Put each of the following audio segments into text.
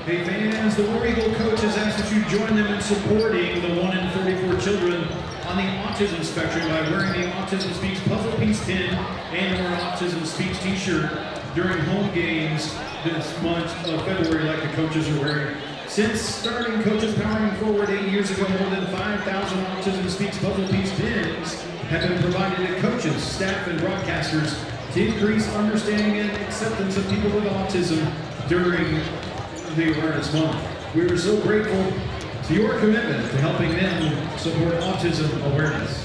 Hey fans, the War Eagle coaches ask that you join them in supporting the 1 in 44 children on the autism spectrum by wearing the Autism Speaks puzzle piece pin and or Autism Speaks t-shirt during home games this month of February like the coaches are wearing. Since starting Coaches Powering Forward 8 years ago, more than 5,000 Autism Speaks puzzle piece pins have been provided to coaches, staff, and broadcasters to increase understanding and acceptance of people with autism during the Awareness Month. We are so grateful to your commitment to helping them support autism awareness.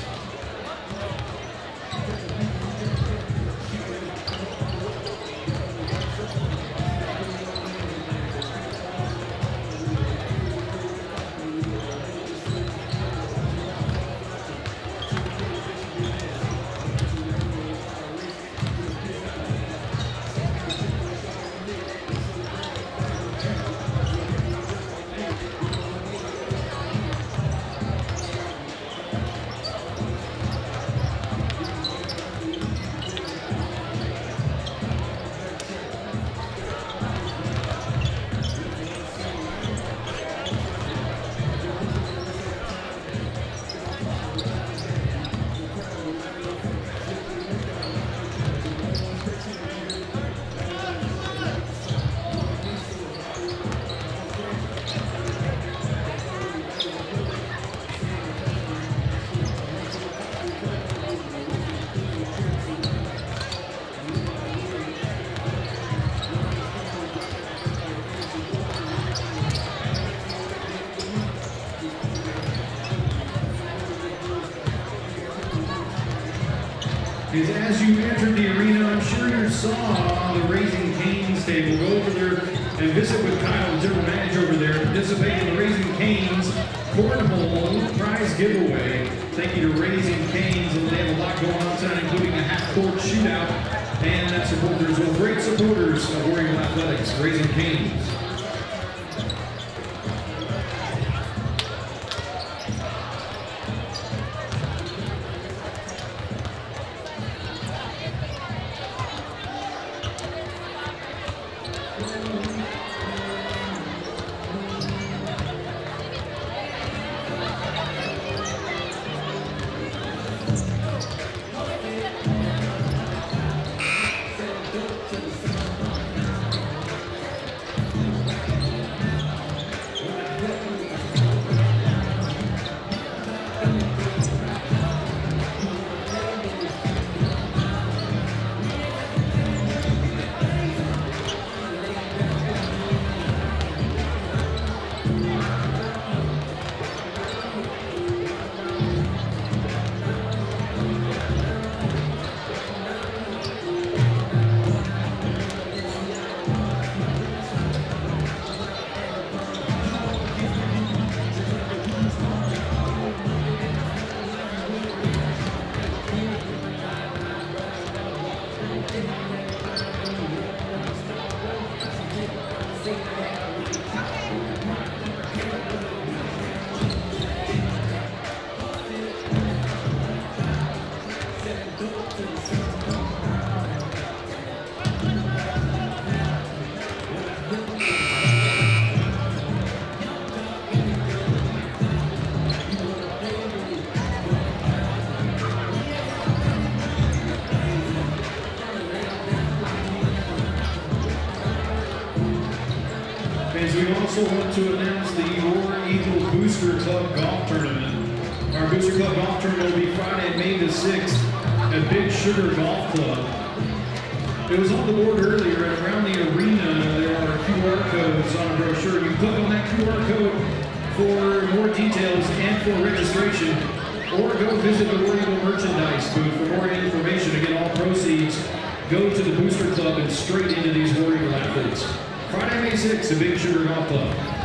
As you entered the arena, I'm sure you saw the Raising Cane's table. Go over there and visit with Kyle, the general manager over there, participate in the Raising Cane's Cornhole prize giveaway. Thank you to Raising Cane's, and they have a lot going on tonight, including a half-court shootout, and that supporters, well, great supporters of War Eagle Athletics, Raising Cane's. As we also want to announce the War Eagle Booster Club Golf Tournament. Our Booster Club Golf Tournament will be Friday, May the 6th at Big Sugar Golf Club. It was on the board earlier, and around the arena there are QR codes on a brochure. You click on that QR code for more details and for registration, or go visit the War Eagle merchandise booth for more information. Again, all proceeds go to the Booster Club and straight into these War Eagle athletes. Friday, May 6th, at Big Sugar Golf Club.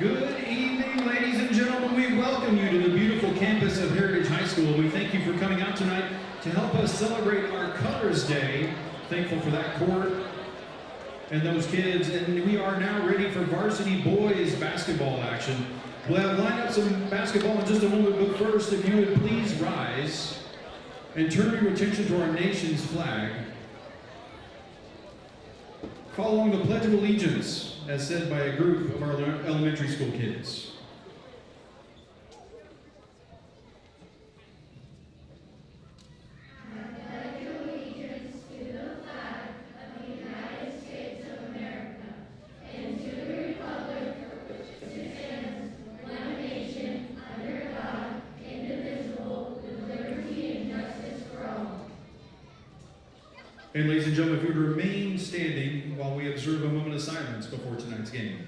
Good evening, ladies and gentlemen. We welcome you to the beautiful campus of Heritage High School. We thank you for coming out tonight to help us celebrate our Colors Day. Thankful for that court and those kids. And we are now ready for varsity boys basketball action. We'll have lined up some basketball in just a moment, but first, if you would please rise and turn your attention to our nation's flag. Following the Pledge of Allegiance, as said by a group of our elementary school kids. And ladies and gentlemen, if you would remain standing while we observe a moment of silence before tonight's game.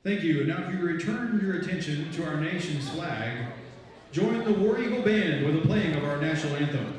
Thank you. And now if you return your attention to our nation's flag, join the War Eagle Band with the playing of our national anthem.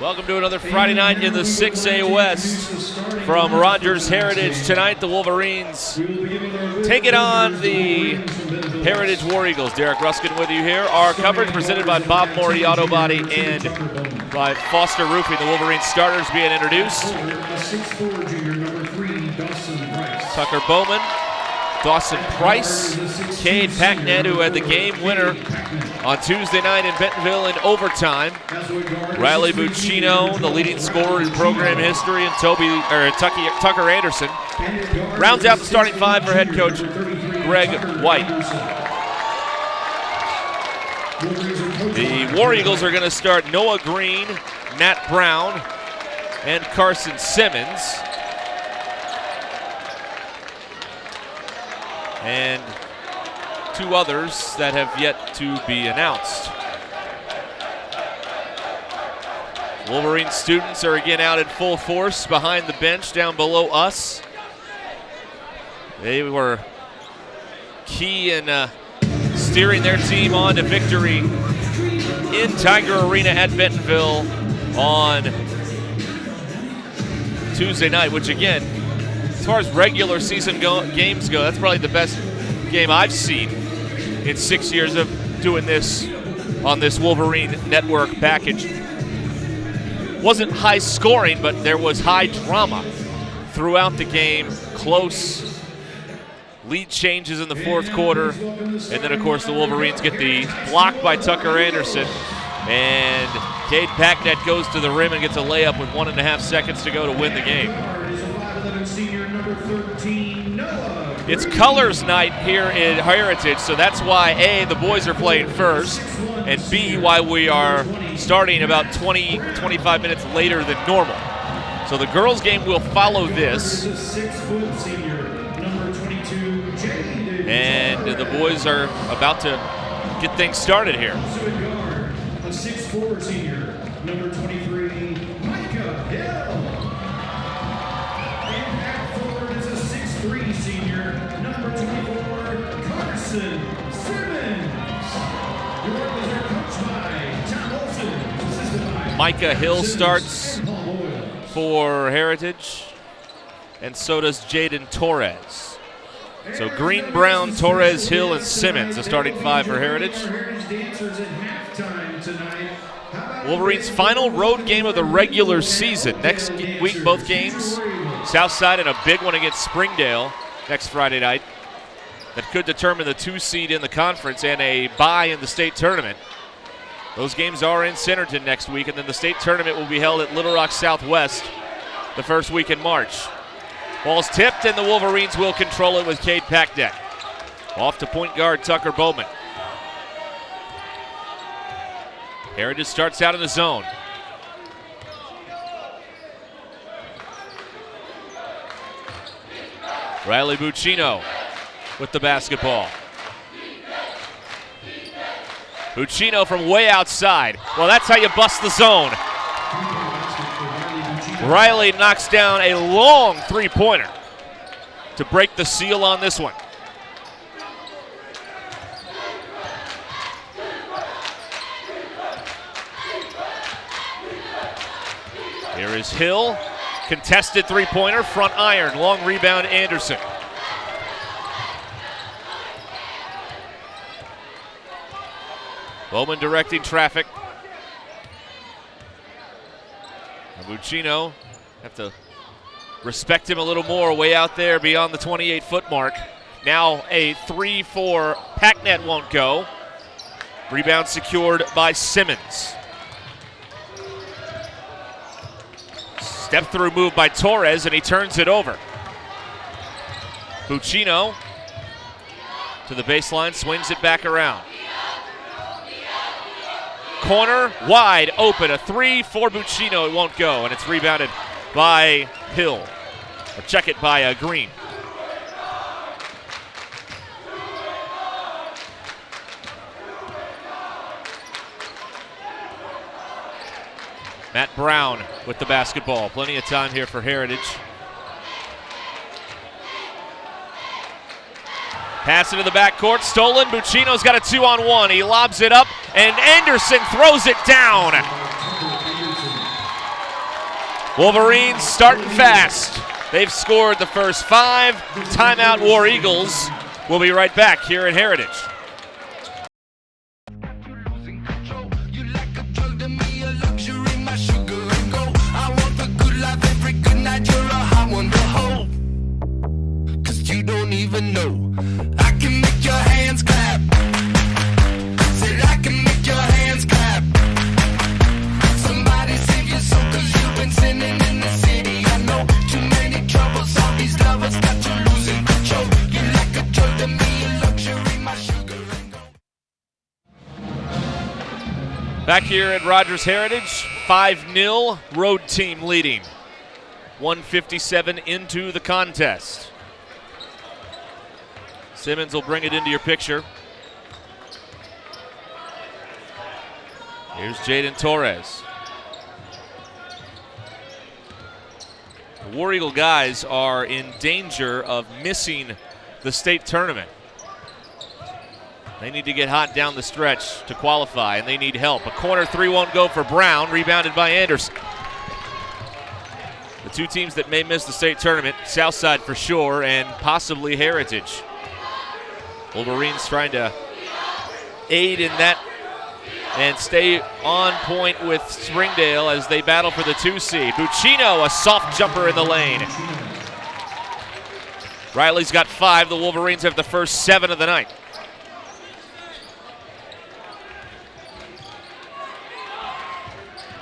Welcome to another Friday night in the 6A West. From Rogers Heritage tonight, the Wolverines take it on the Heritage War Eagles. Derek Ruskin with you here. Our coverage presented by Bob Morey Auto Body and by Foster Roofing. The Wolverines starters being introduced. Tucker Bowman, Dawson Price, Cade Packnett, who had the game winner on Tuesday night in Bentonville in overtime. Riley Buccino, the leading scorer in program history, and Tucker Anderson. Rounds out the starting five for head coach Greg White. The War Eagles are going to start Noah Green, Matt Brown, and Carson Simmons. And two others that have yet to be announced. Wolverine students are again out in full force behind the bench down below us. They were key in steering their team on to victory in Tiger Arena at Bentonville on Tuesday night, which again, as far as regular season games go, that's probably the best game I've seen in 6 years of doing this on this Wolverine Network package. Wasn't high scoring, but there was high drama throughout the game. Close lead changes in the fourth quarter. And then, of course, the Wolverines get the block by Tucker Anderson. And Cade Packnett goes to the rim and gets a layup with 1.5 seconds to go to win the game. It's colors night here in Heritage, so that's why A, the boys are playing first, and B, why we are starting about 25 minutes later than normal. So the girls' game will follow this. And the boys are about to get things started here. A 6'4" senior, number 23, Micah Hill. And at forward is a 6'3" senior, number 24, Carson Simmons. Your orders are coached by Tom Olson, assisted by Micah Hill starts for Heritage, and so does Jaden Torres. So Green, Brown, Torres, Hill, and Simmons, the starting five for Heritage. Wolverines' final road game of the regular season. Next week, both games, Southside and a big one against Springdale next Friday night. that could determine the 2 seed in the conference and a bye in the state tournament. Those games are in Centerton next week, and then the state tournament will be held at Little Rock Southwest the first week in March. Ball's tipped, and the Wolverines will control it with Cade Packdeck. Off to point guard Tucker Bowman. Heritage starts out in the zone. Riley Buccino with the basketball. Buccino from way outside. Well, that's how you bust the zone. Riley knocks down a long three-pointer to break the seal on this one. Here is Hill. Contested three-pointer, front iron, long rebound Anderson. Bowman directing traffic. Buccino, have to respect him a little more way out there beyond the 28-foot mark. Now a 3-4, Packnet won't go. Rebound secured by Simmons. Step through move by Torres, and he turns it over. Buccino to the baseline, swings it back around. Corner, wide open, a 3 for Buccino, it won't go, and it's rebounded by Hill. Or check it by Green. Matt Brown with the basketball. Plenty of time here for Heritage. Pass into the backcourt, stolen. Buccino's got a 2-on-1. He lobs it up, and Anderson throws it down. Wolverines starting fast. They've scored the first 5. Timeout, War Eagles. We'll be right back here at Heritage. Even know I can make your hands clap. Said I can make your hands clap. Somebody save your soul, 'cause you've been sinning in the city. I know too many troubles, all these lovers got you losing control. You like a drug to me, a luxury, my sugar and gold. Back here at Rogers Heritage, 5-0, road team leading. 1:57 into the contest. Simmons will bring it into your picture. Here's Jaden Torres. The War Eagle guys are in danger of missing the state tournament. They need to get hot down the stretch to qualify, and they need help. A corner 3 won't go for Brown, rebounded by Anderson. The 2 teams that may miss the state tournament, Southside for sure, and possibly Heritage. Wolverines trying to aid in that and stay on point with Springdale as they battle for the 2 seed. Buccino, a soft jumper in the lane. Riley's got 5. The Wolverines have the first 7 of the night.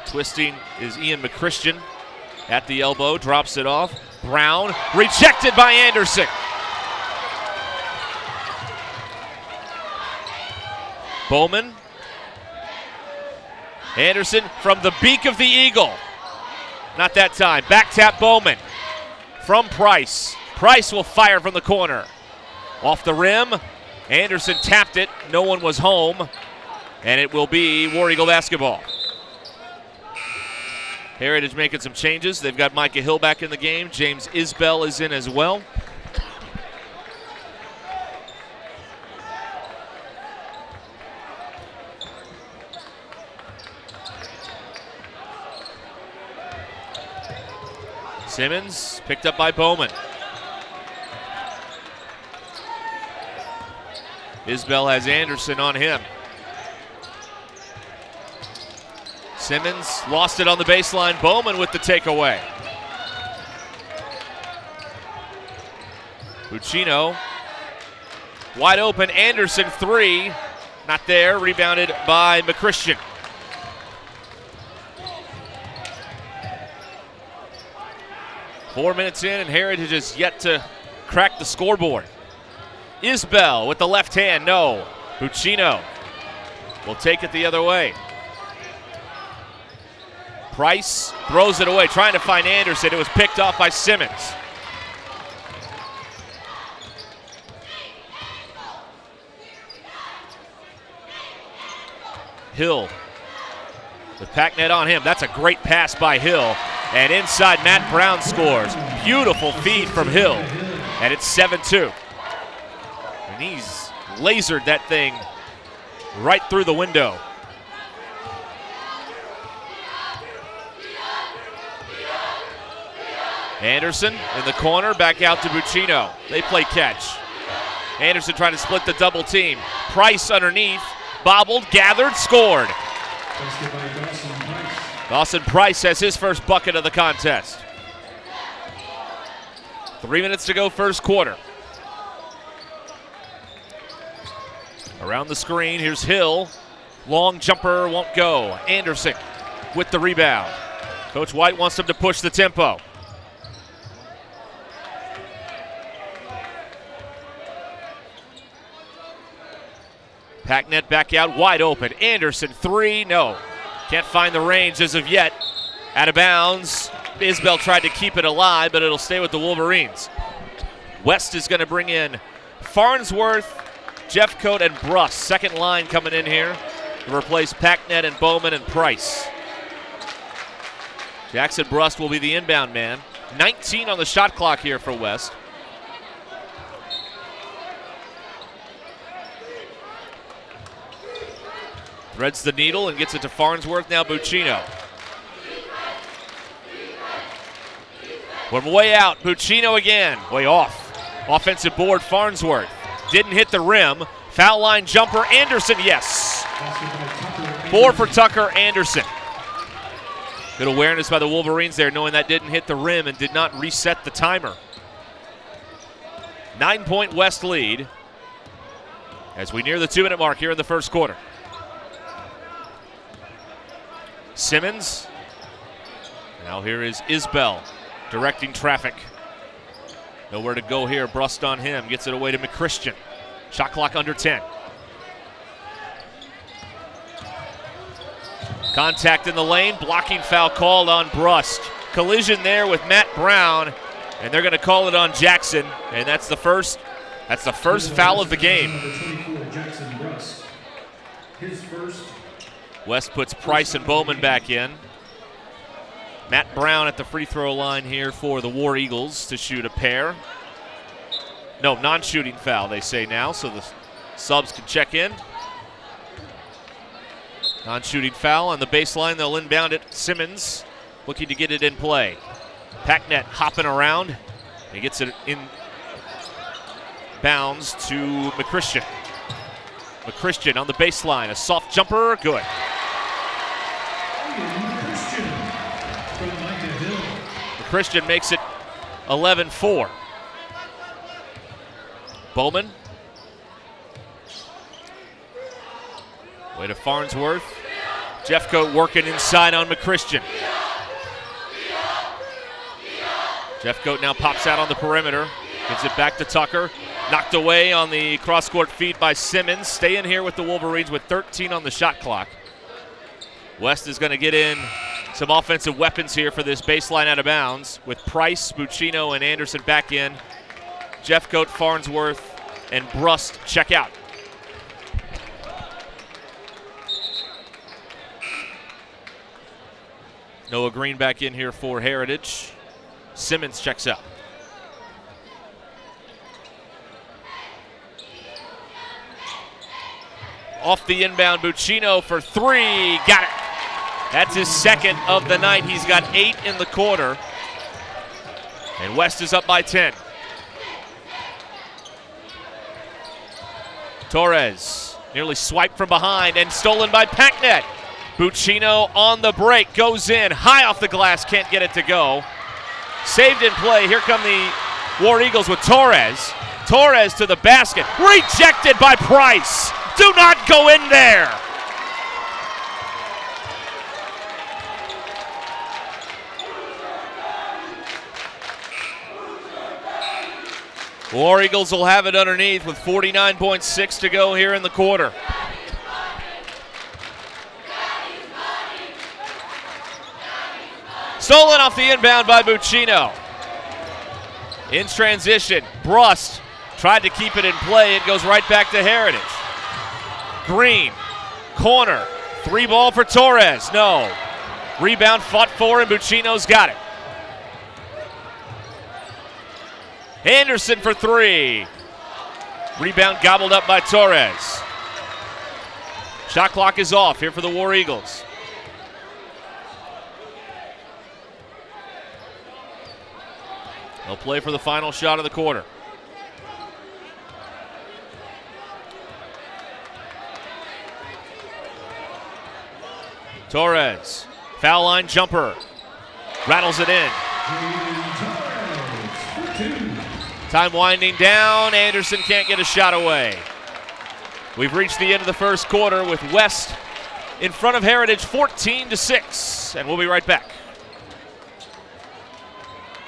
Twisting is Ian McChristian at the elbow, drops it off. Brown, rejected by Anderson. Bowman. Anderson from the beak of the eagle. Not that time. Back tap Bowman from Price. Price will fire from the corner. Off the rim. Anderson tapped it. No one was home. And it will be War Eagle basketball. Heritage making some changes. They've got Micah Hill back in the game. James Isbell is in as well. Simmons picked up by Bowman. Isbell has Anderson on him. Simmons lost it on the baseline. Bowman with the takeaway. Buccino Wide open, Anderson 3. Not there, rebounded by McChristian. Four minutes in, and Heritage is yet to crack the scoreboard. Isbell with the left hand, no. Buccino will take it the other way. Price throws it away, trying to find Anderson. It was picked off by Simmons. Hill with Packnet on him. That's a great pass by Hill. And inside, Matt Brown scores. Beautiful feed from Hill. And it's 7-2. And he's lasered that thing right through the window. Anderson in the corner, back out to Buccino. They play catch. Anderson trying to split the double team. Price underneath, bobbled, gathered, scored. Dawson Price has his first bucket of the contest. 3 minutes to go, first quarter. Around the screen, here's Hill. Long jumper won't go. Anderson with the rebound. Coach White wants him to push the tempo. Packnet back out, wide open. Anderson, 3, no. Can't find the range as of yet. Out of bounds. Isbell tried to keep it alive, but it'll stay with the Wolverines. West is going to bring in Farnsworth, Jeffcoat, and Bruss. Second line coming in here to replace Packnet and Bowman and Price. Jackson Bruss will be the inbound man. 19 on the shot clock here for West. Threads the needle and gets it to Farnsworth, now Buccino. From way out, Buccino again, way off. Offensive board, Farnsworth. Didn't hit the rim. Foul line jumper, Anderson, yes. 4 for Tucker Anderson. Good awareness by the Wolverines there, knowing that didn't hit the rim and did not reset the timer. 9-point West lead as we near the 2-minute mark here in the first quarter. Simmons. Now here is Isbell directing traffic. Nowhere to go here. Brust on him. Gets it away to McChristian. Shot clock under 10. Contact in the lane. Blocking foul called on Brust. Collision there with Matt Brown. And they're going to call it on Jackson. And that's the first foul of the game. Jackson Brust. His first. West puts Price and Bowman back in. Matt Brown at the free throw line here for the War Eagles to shoot a pair. No, non-shooting foul, they say now, so the subs can check in. Non-shooting foul on the baseline. They'll inbound it. Simmons looking to get it in play. Packnet hopping around. He gets it in bounds to McChristian. McChristian on the baseline. A soft jumper. Good. McChristian makes it 11-4. Bowman. Way to Farnsworth. Jeffcoat working inside on McChristian. Jeffcoat now pops out on the perimeter. Gives it back to Tucker. Knocked away on the cross-court feed by Simmons. Staying here with the Wolverines with 13 on the shot clock. West is going to get in some offensive weapons here for this baseline out of bounds with Price, Buccino, and Anderson back in. Jeffcoat, Farnsworth, and Brust check out. Noah Green back in here for Heritage. Simmons checks out. Off the inbound, Buccino for 3. Got it. That's his second of the night. He's got 8 in the quarter. And West is up by 10. Torres nearly swiped from behind and stolen by Packnet. Buccino on the break, goes in, high off the glass, can't get it to go. Saved in play. Here come the War Eagles with Torres. Torres to the basket. Rejected by Price. Do not go in there. War Eagles will have it underneath with 49.6 to go here in the quarter. Stolen off the inbound by Buccino. In transition, Brust tried to keep it in play. It goes right back to Heritage. Green, corner, 3-ball for Torres. No. Rebound fought for, and Buccino's got it. Anderson for 3. Rebound gobbled up by Torres. Shot clock is off here for the War Eagles. They'll play for the final shot of the quarter. Torres, foul line jumper, rattles it in. Time winding down, Anderson can't get a shot away. We've reached the end of the first quarter with West in front of Heritage 14-6, and we'll be right back.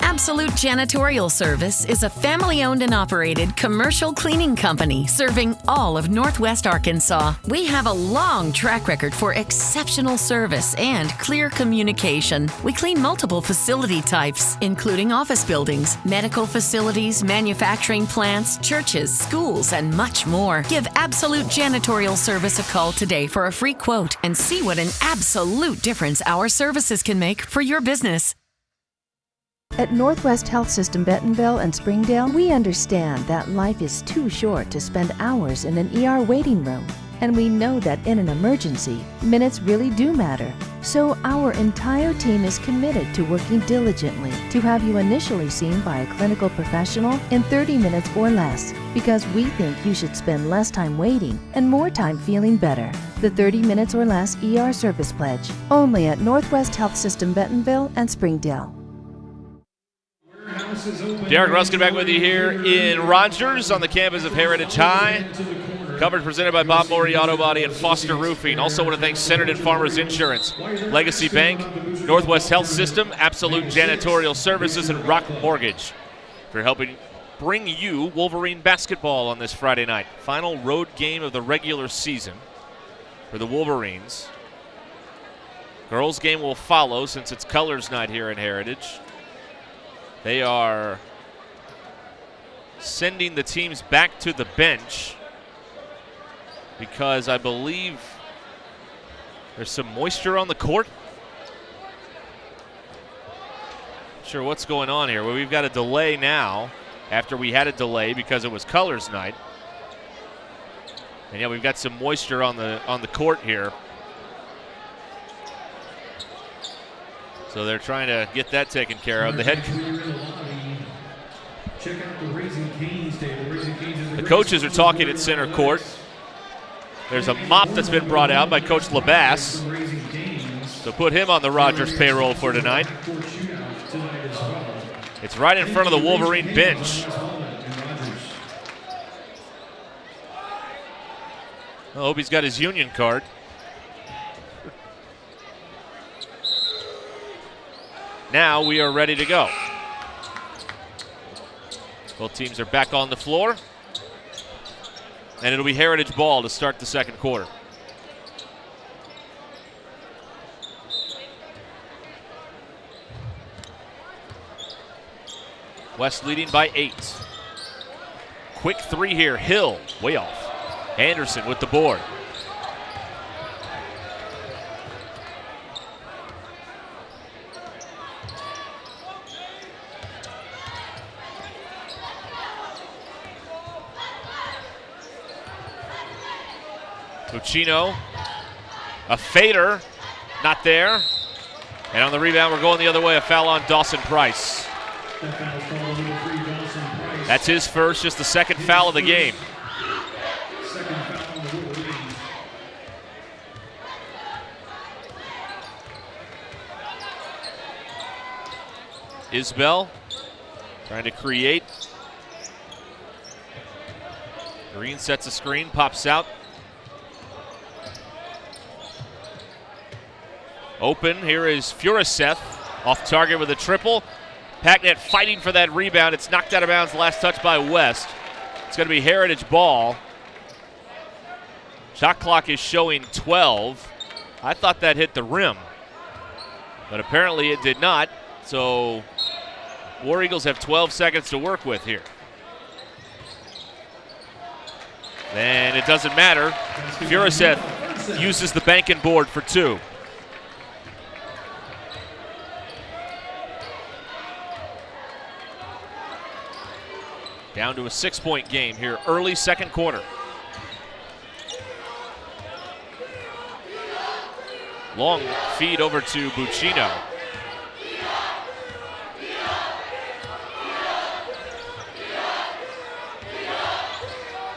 Absolute Janitorial Service is a family-owned and operated commercial cleaning company serving all of Northwest Arkansas. We have a long track record for exceptional service and clear communication. We clean multiple facility types, including office buildings, medical facilities, manufacturing plants, churches, schools, and much more. Give Absolute Janitorial Service a call today for a free quote and see what an absolute difference our services can make for your business. At Northwest Health System Bentonville and Springdale, we understand that life is too short to spend hours in an ER waiting room. And we know that in an emergency, minutes really do matter. So our entire team is committed to working diligently to have you initially seen by a clinical professional in 30 minutes or less, because we think you should spend less time waiting and more time feeling better. The 30 minutes or less ER service pledge, only at Northwest Health System Bentonville and Springdale. Derek Ruskin back with you here in Rogers on the campus of Heritage High. Coverage presented by Bob Morey Auto Body and Foster Roofing. Also want to thank Centered Farmers Insurance, Legacy Bank, Northwest Health System, Absolute Janitorial Services, and Rock Mortgage for helping bring you Wolverine basketball on this Friday night. Final road game of the regular season for the Wolverines. Girls game will follow since it's Colors Night here in Heritage. They are sending the teams back to the bench because I believe there's some moisture on the court. Not sure what's going on here. Well, we've got a delay now after we had a delay because it was Colors Night. And yeah, we've got some moisture on the court here. So they're trying to get that taken care of. The coaches are talking at center court. There's a mop that's been brought out by Coach LeBass to put him on the Rogers payroll for tonight. It's right in front of the Wolverine bench. I hope he's got his union card. Now we are ready to go. Both teams are back on the floor. And it'll be Heritage ball to start the second quarter. West leading by 8. Quick 3 here. Hill way off. Anderson with the board. Buccino, a fader, not there. And on the rebound, we're going the other way. A foul on Dawson Price. That's his first, just the second foul of the game. Isbell trying to create. Green sets a screen, pops out. Open, here is Furaseth, off target with a triple. Packnet fighting for that rebound. It's knocked out of bounds, last touch by West. It's going to be Heritage ball. Shot clock is showing 12. I thought that hit the rim, but apparently it did not. So War Eagles have 12 seconds to work with here. And it doesn't matter. Furaseth uses the banking board for 2. Down to a 6-point game here, early second quarter. Long feed over to Buccino.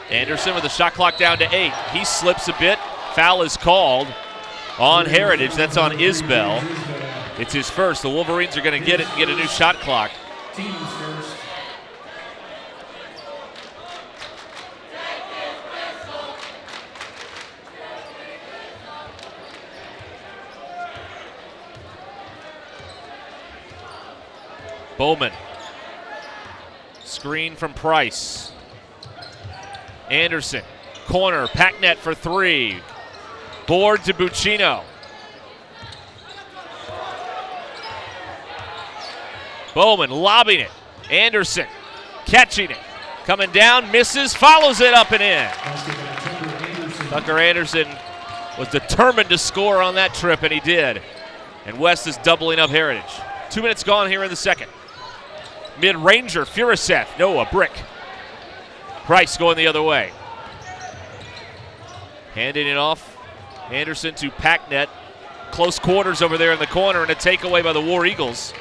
Anderson with the shot clock down to 8. He slips a bit. Foul is called on Heritage. That's on Isbell. It's his first. The Wolverines are going to get it and get a new shot clock. Teams first. Bowman. Screen from Price. Anderson. Corner. Packnet for 3. Board to Buccino. Bowman lobbing it. Anderson catching it. Coming down, misses, follows it up and in. Tucker Anderson was determined to score on that trip, and he did. And West is doubling up Heritage. 2 minutes gone here in the second. Mid-ranger, Furaseth. No, a brick. Price going the other way. Handing it off. Anderson to Packnet. Close quarters over there in the corner, and a takeaway by the War Eagles.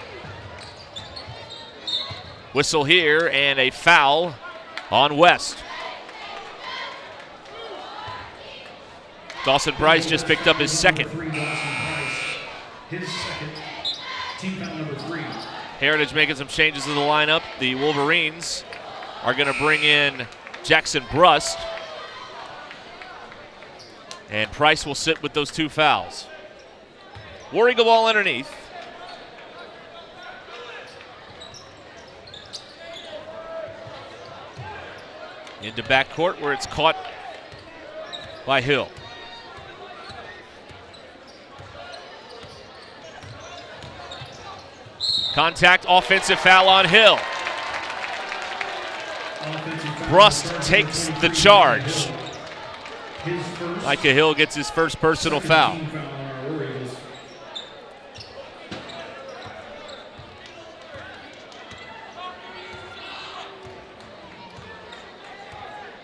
Whistle here, and a foul on West. Dawson Price just picked up his second. His second. Team foul number 3. Heritage making some changes in the lineup. The Wolverines are going to bring in Jackson Brust. And Price will sit with those 2 fouls. War Eagle ball underneath. Into backcourt where it's caught by Hill. Contact, offensive foul on Hill. Brust takes the charge. Micah Hill gets his first personal foul.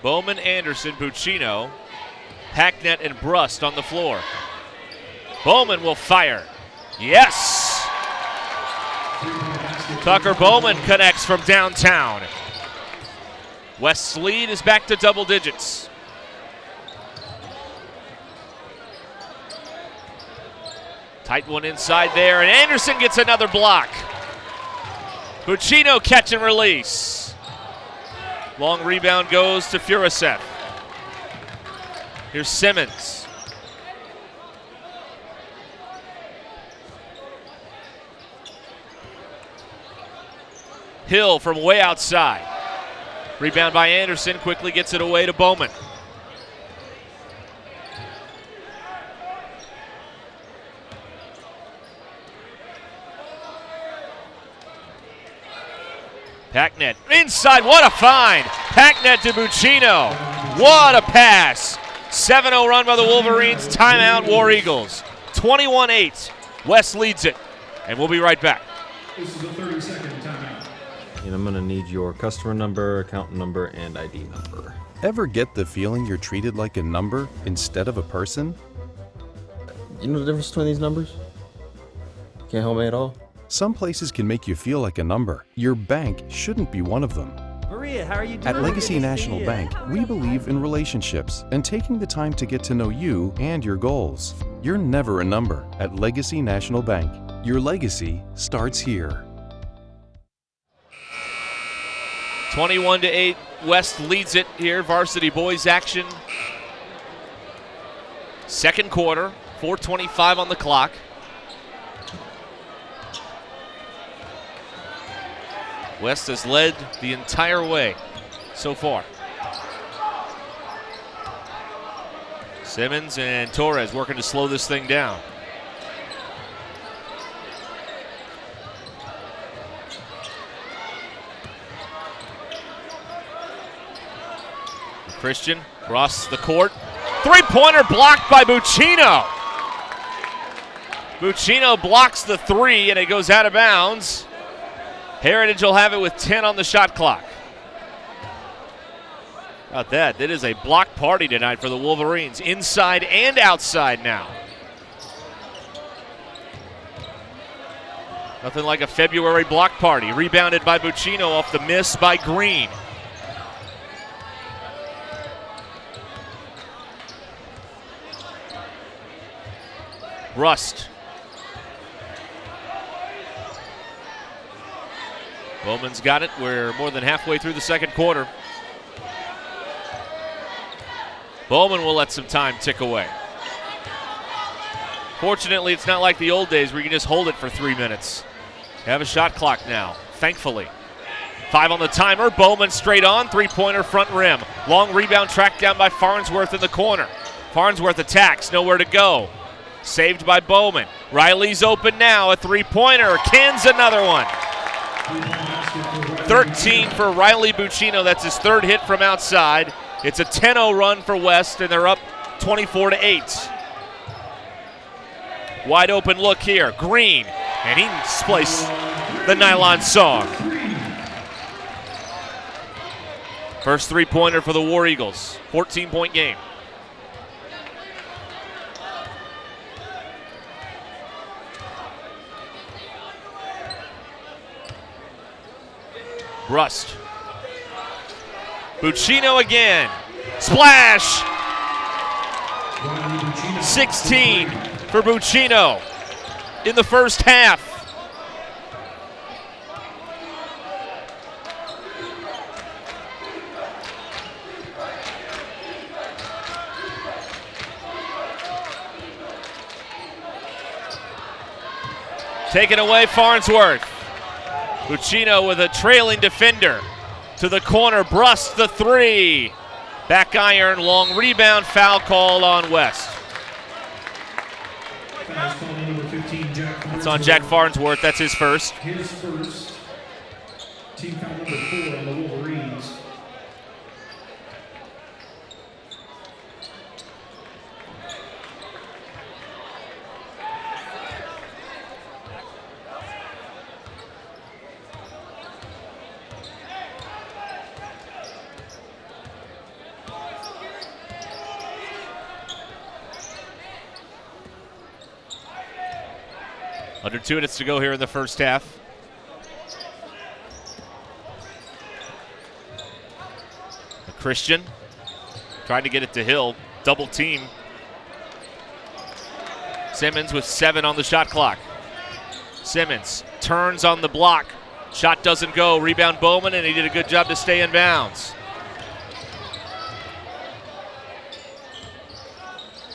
Bowman, Anderson, Buccino, Packnet, and Brust on the floor. Bowman will fire. Yes! Tucker Bowman connects from downtown. West's lead is back to double digits. Tight one inside there, and Anderson gets another block. Buccino catch and release. Long rebound goes to Furaseth. Here's Simmons. Hill from way outside. Rebound by Anderson, quickly gets it away to Bowman. Packnet inside, what a find! Packnet to Buccino. What a pass! 7-0 run by the Wolverines. Timeout, War Eagles. 21-8. West leads it, and we'll be right back. This is a 30-second timeout. And I'm gonna need your customer number, account number, and ID number. Ever get the feeling you're treated like a number instead of a person? You know the difference between these numbers? Can't help me at all? Some places can make you feel like a number. Your bank shouldn't be one of them. Maria, how are you doing? At Legacy National Bank, we believe in relationships and taking the time to get to know you and your goals. You're never a number at Legacy National Bank. Your legacy starts here. 21-8 West leads it here. Varsity boys action. Second quarter, 4:25 on the clock. West has led the entire way so far. Simmons and Torres working to slow this thing down. Christian across the court. Three-pointer blocked by Buccino. Buccino blocks the three, and it goes out of bounds. Heritage will have it with 10 on the shot clock. How about that? It is a block party tonight for the Wolverines, inside and outside now. Nothing like a February block party. Rebounded by Buccino off the miss by Green. Rust. Bowman's got it. We're more than halfway through the second quarter. Bowman will let some time tick away. Fortunately, it's not like the old days where you can just hold it for 3 minutes. You have a shot clock now, thankfully. 5 on the timer. Bowman straight on. Three-pointer front rim. Long rebound tracked down by Farnsworth in the corner. Farnsworth attacks. Nowhere to go. Saved by Bowman. Riley's open now. A three-pointer. Cans another one. 13 for Riley Buccino. That's his third hit from outside. It's a 10-0 run for West, and they're up 24-8. Wide open look here. Green. And he displays the nylon song. First three-pointer for the War Eagles. 14-point game. Rust. Buccino again. Splash! 16 for Buccino in the first half. Taken away, Farnsworth. Buccino with a trailing defender to the corner. Brust the three. Back iron, long rebound, foul call on West. It's on Jack Farnsworth. That's his first. His first. Team foul number 4 on the Wolverines. Under 2 minutes to go here in the first half. Christian trying to get it to Hill. Double team. Simmons with 7 on the shot clock. Simmons turns on the block. Shot doesn't go. Rebound Bowman, and he did a good job to stay in bounds.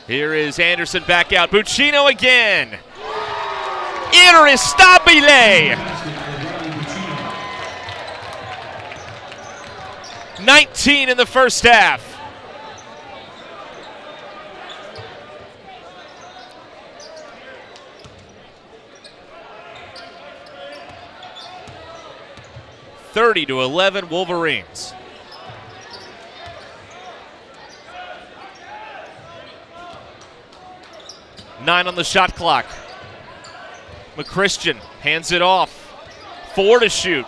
Here is Anderson back out. Buccino again. Irrestabile! 19 in the first half. (30-11) Wolverines. Nine on the shot clock. McChristian hands it off. 4 to shoot.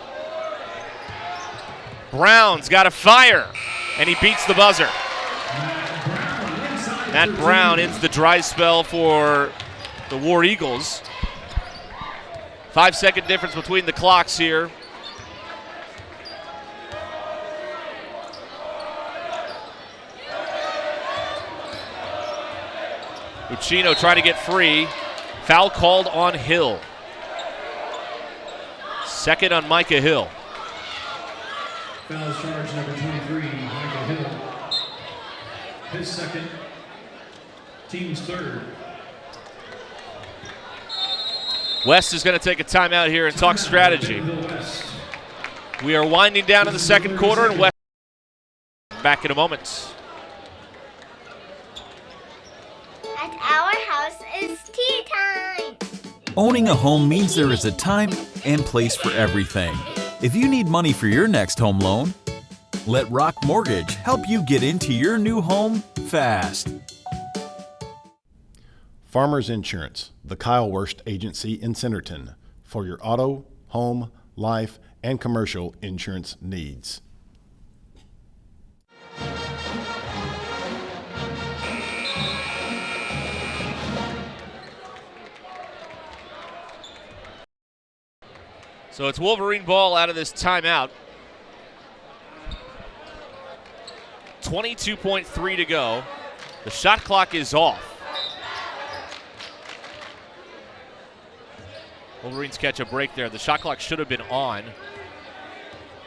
Brown's got a fire, and he beats the buzzer. Matt Brown ends the dry spell for the War Eagles. 5-second difference between the clocks here. Buccino trying to get free. Foul called on Hill. Second on Micah Hill. Foul charge number 23, Michael Hill. His second, team's third. West is going to take a timeout here and talk strategy. We are winding down in the second quarter, and West back in a moment. At our house, it's tea time. Owning a home means there is a time and place for everything. If you need money for your next home loan, let Rock Mortgage help you get into your new home fast. Farmers Insurance, the Kyle Wurst Agency in Centerton, for your auto, home, life, and commercial insurance needs. So it's Wolverine ball out of this timeout. 22.3 to go. The shot clock is off. Wolverines catch a break there. The shot clock should have been on.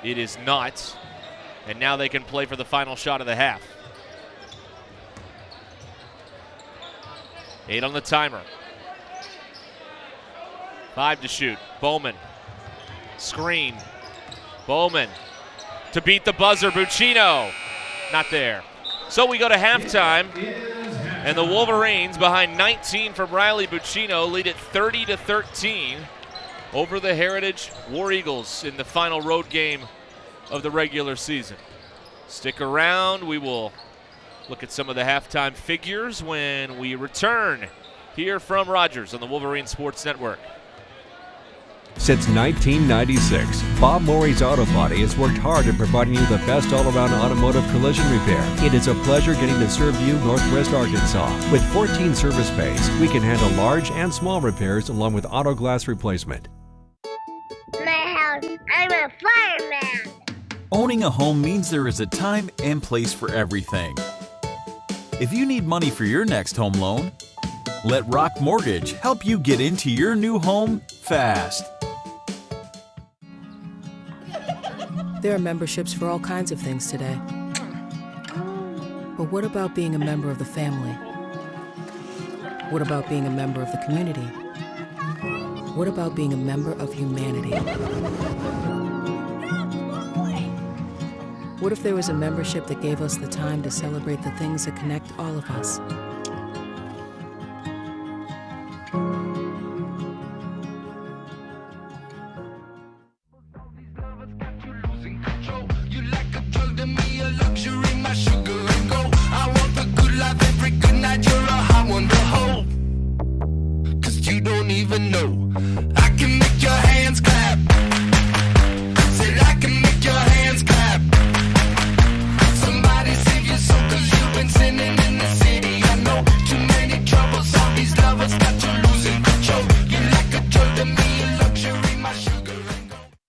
It is not. And now they can play for the final shot of the half. 8 on the timer. 5 to shoot. Bowman. Screen. Bowman. To beat the buzzer. Buccino. Not there. So we go to halftime. And the Wolverines, behind 19 from Riley Buccino, lead it 30-13 over the Heritage War Eagles in the final road game of the regular season. Stick around. We will look at some of the halftime figures when we return here from Rogers on the Wolverine Sports Network. Since 1996, Bob Morey's Auto Body has worked hard at providing you the best all-around automotive collision repair. It is a pleasure getting to serve you Northwest Arkansas. With 14 service bays, we can handle large and small repairs along with auto glass replacement. My house, I'm a fireman. Owning a home means there is a time and place for everything. If you need money for your next home loan, let Rock Mortgage help you get into your new home fast. There are memberships for all kinds of things today. But what about being a member of the family? What about being a member of the community? What about being a member of humanity? What if there was a membership that gave us the time to celebrate the things that connect all of us?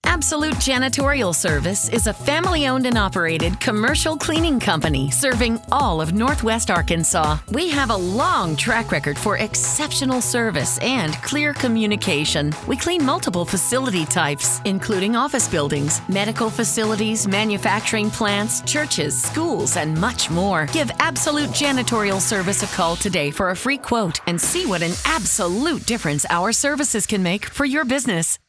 Absolute Janitorial Service is a family-owned and operated commercial cleaning company serving all of Northwest Arkansas. We have a long track record for exceptional service and clear communication. We clean multiple facility types, including office buildings, medical facilities, manufacturing plants, churches, schools, and much more. Give Absolute Janitorial Service a call today for a free quote and see what an absolute difference our services can make for your business.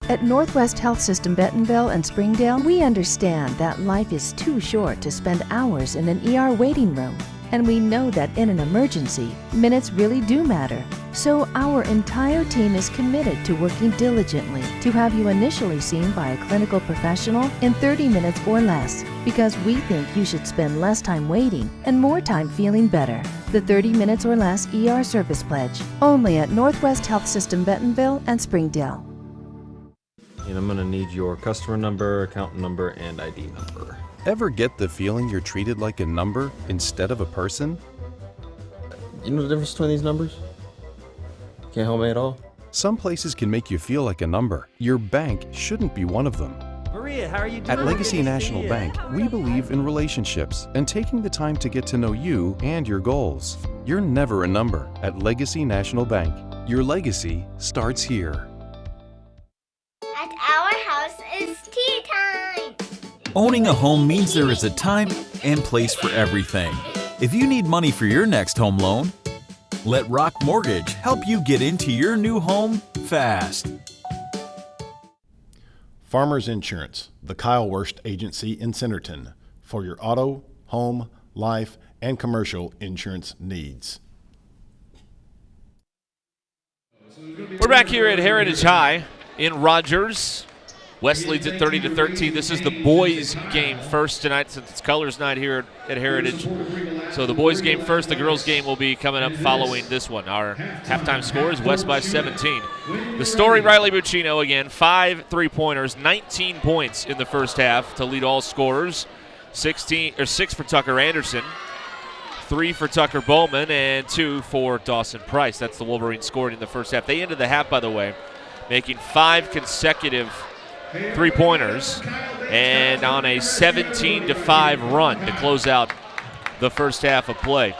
At Northwest Health System Bentonville and Springdale, we understand that life is too short to spend hours in an ER waiting room. And we know that in an emergency, minutes really do matter. So our entire team is committed to working diligently to have you initially seen by a clinical professional in 30 minutes or less, because we think you should spend less time waiting and more time feeling better. The 30 minutes or less ER service pledge, only at Northwest Health System Bentonville and Springdale. And I'm gonna need your customer number, account number, and ID number. Ever get the feeling you're treated like a number instead of a person? You know the difference between these numbers? Can't help me at all? Some places can make you feel like a number. Your bank shouldn't be one of them. Maria, how are you doing? At Legacy National Bank, we believe in relationships and taking the time to get to know you and your goals. You're never a number at Legacy National Bank. Your legacy starts here. At our house, it's tea time. Owning a home means there is a time and place for everything. If you need money for your next home loan, let Rock Mortgage help you get into your new home fast. Farmers Insurance, the Kyle Wurst Agency in Centerton, for your auto, home, life, and commercial insurance needs. We're back here at Heritage High in Rogers. West leads at 30-13. This is the boys' game first tonight since it's colors night here at Heritage. So the boys' game first, the girls' game will be coming up following this one. Our halftime score is West by 17. The story, Riley Buccino again, 5 3-pointers, 19 points in the first half to lead all scorers. 6 for Tucker Anderson, 3 for Tucker Bowman, and 2 for Dawson Price. That's the Wolverines scored in the first half. They ended the half, by the way, making 5 consecutive 3-pointers and on a 17-5 run to close out the first half of play.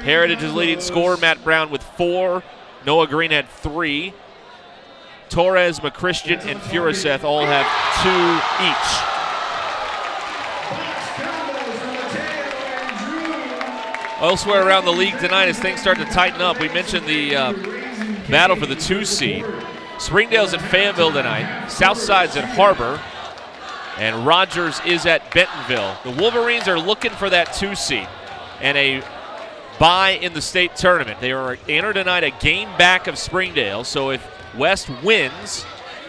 Heritage's leading scorer, Matt Brown, with 4. Noah Green had 3. Torres, McChristian, and Furaseth all have 2 each. Elsewhere around the league tonight as things start to tighten up, we mentioned the battle for the 2 seed. Springdale's at Fayetteville tonight. Southside's at Harbor. And Rogers is at Bentonville. The Wolverines are looking for that 2 seed and a bye in the state tournament. They are entered tonight a game back of Springdale. So if West wins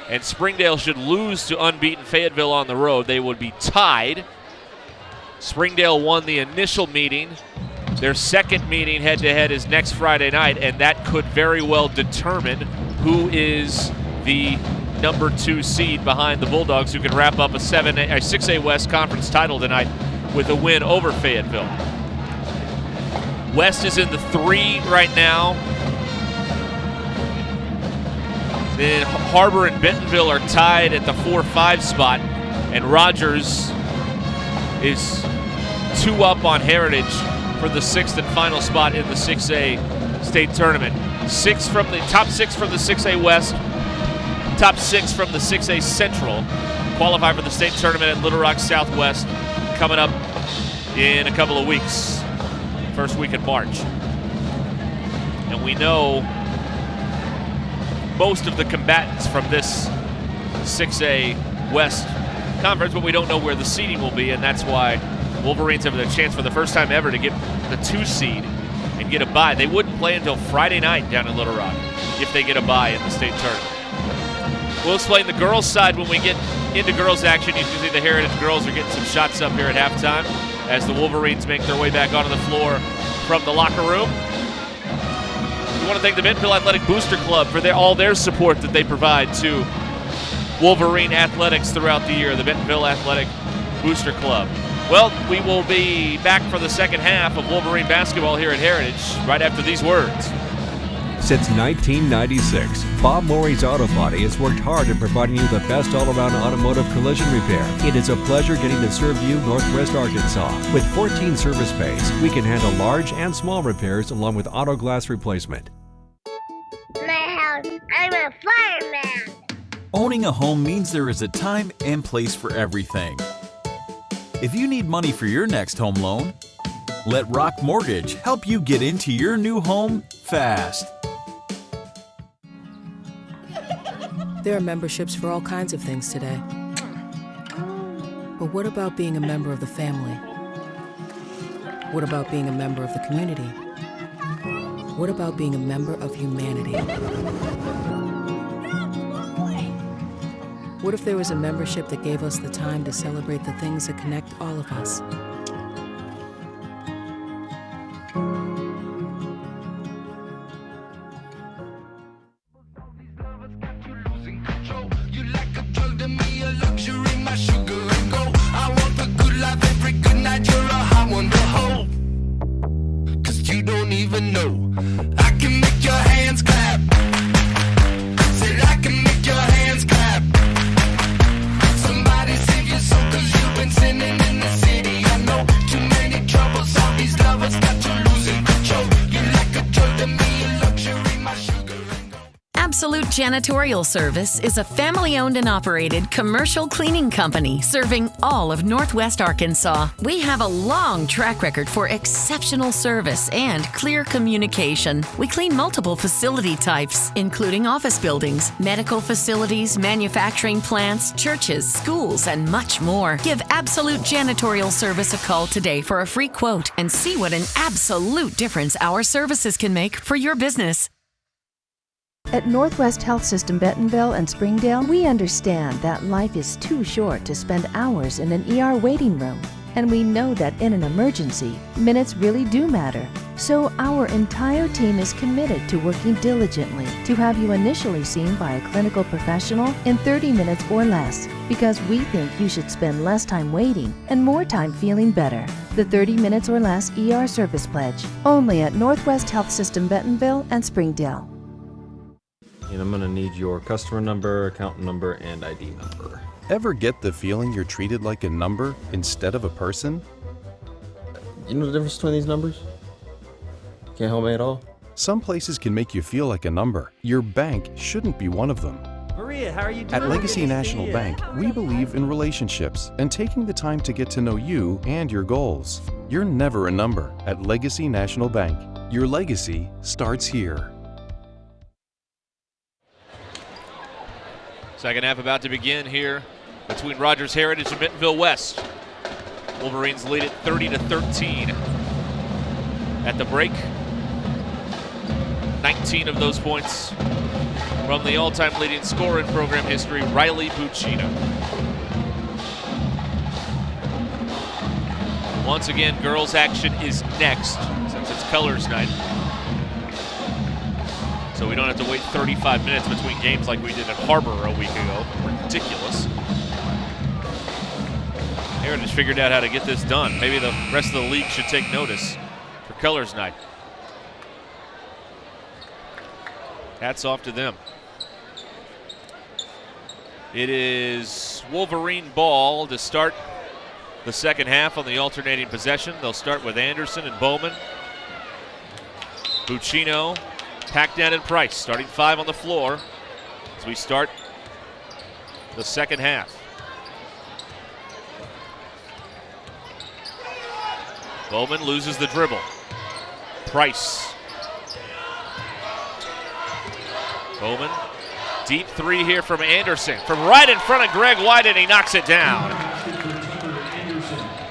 and Springdale should lose to unbeaten Fayetteville on the road, they would be tied. Springdale won the initial meeting. Their second meeting head-to-head is next Friday night, and that could very well determine who is the number 2 seed behind the Bulldogs, who can wrap up a 6A West Conference title tonight with a win over Fayetteville. West is in the 3 right now. Then Harbor and Bentonville are tied at the 4-5 spot, and Rogers is 2 up on Heritage for the 6th and final spot in the 6A state tournament. Top 6 from the 6A West, top 6 from the 6A Central qualify for the state tournament at Little Rock Southwest coming up in a couple of weeks, first week in March. And we know most of the combatants from this 6A West conference, but we don't know where the seeding will be, and that's why Wolverines have a chance for the first time ever to get the 2 seed and get a bye. They wouldn't play until Friday night down in Little Rock if they get a bye in the state tournament. We'll explain the girls' side when we get into girls' action. You can see the Heritage girls are getting some shots up here at halftime as the Wolverines make their way back onto the floor from the locker room. We want to thank the Bentonville Athletic Booster Club for all their support that they provide to Wolverine athletics throughout the year, the Bentonville Athletic Booster Club. Well, we will be back for the second half of Wolverine basketball here at Heritage right after these words. Since 1996, Bob Morey's Auto Body has worked hard at providing you the best all-around automotive collision repair. It is a pleasure getting to serve you Northwest Arkansas. With 14 service bays, we can handle large and small repairs along with auto glass replacement. My house, I'm a fireman. Owning a home means there is a time and place for everything. If you need money for your next home loan, let Rock Mortgage help you get into your new home fast. There are memberships for all kinds of things today. But what about being a member of the family? What about being a member of the community? What about being a member of humanity? What if there was a membership that gave us the time to celebrate the things that connect all of us? Janitorial Service is a family-owned and operated commercial cleaning company serving all of Northwest Arkansas. We have a long track record for exceptional service and clear communication. We clean multiple facility types, including office buildings, medical facilities, manufacturing plants, churches, schools, and much more. Give Absolute Janitorial Service a call today for a free quote and see what an absolute difference our services can make for your business. At Northwest Health System Bentonville and Springdale, we understand that life is too short to spend hours in an ER waiting room. And we know that in an emergency, minutes really do matter. So our entire team is committed to working diligently to have you initially seen by a clinical professional in 30 minutes or less, because we think you should spend less time waiting and more time feeling better. The 30 minutes or less ER service pledge, only at Northwest Health System Bentonville and Springdale. And I'm gonna need your customer number, account number, and ID number. Ever get the feeling you're treated like a number instead of a person? You know the difference between these numbers? Can't help me at all? Some places can make you feel like a number. Your bank shouldn't be one of them. Maria, how are you doing? At Legacy National Bank, we believe in relationships and taking the time to get to know you and your goals. You're never a number at Legacy National Bank. Your legacy starts here. Second half about to begin here between Rogers Heritage and Bentonville West. Wolverines lead it 30-13 at the break. 19 of those points from the all-time leading scorer in program history, Riley Buccino. Once again, girls action is next since it's colors night. So we don't have to wait 35 minutes between games like we did at Harbor a week ago. Ridiculous. Heritage figured out how to get this done. Maybe the rest of the league should take notice for colors night. Hats off to them. It is Wolverine ball to start the second half on the alternating possession. They'll start with Anderson and Bowman. Buccino, Packnet, and Price starting 5 on the floor as we start the second half. Bowman loses the dribble. Price. Bowman, deep 3 here from Anderson. From right in front of Greg White, and he knocks it down.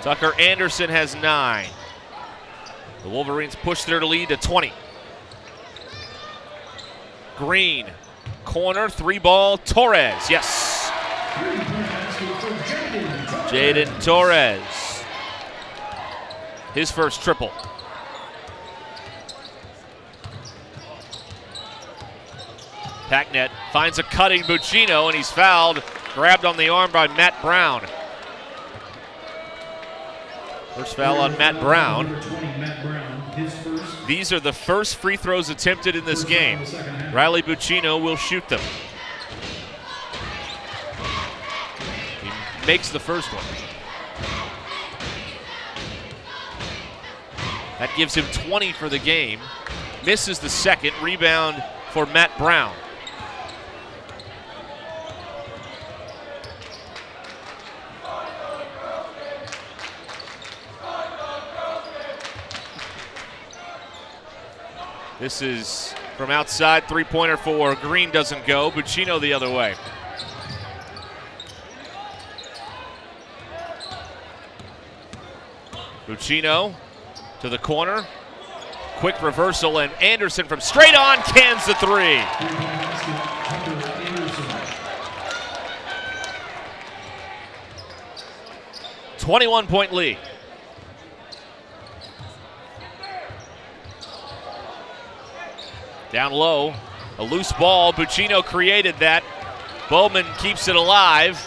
Tucker Anderson has 9. The Wolverines push their lead to 20. Green, corner, 3-ball, Torres, yes. Jaden Torres, his first triple. Packnet finds a cutting Buccino, and he's fouled, grabbed on the arm by Matt Brown. First foul on Matt Brown. These are the first free throws attempted in this game. Riley Buccino will shoot them. He makes the first one. That gives him 20 for the game. Misses the second. Rebound for Matt Brown. This is from outside, 3-pointer for Green, doesn't go. Buccino the other way. Buccino to the corner. Quick reversal, and Anderson from straight on cans the 3. "21-point lead. Down low, a loose ball. Buccino created that. Bowman keeps it alive.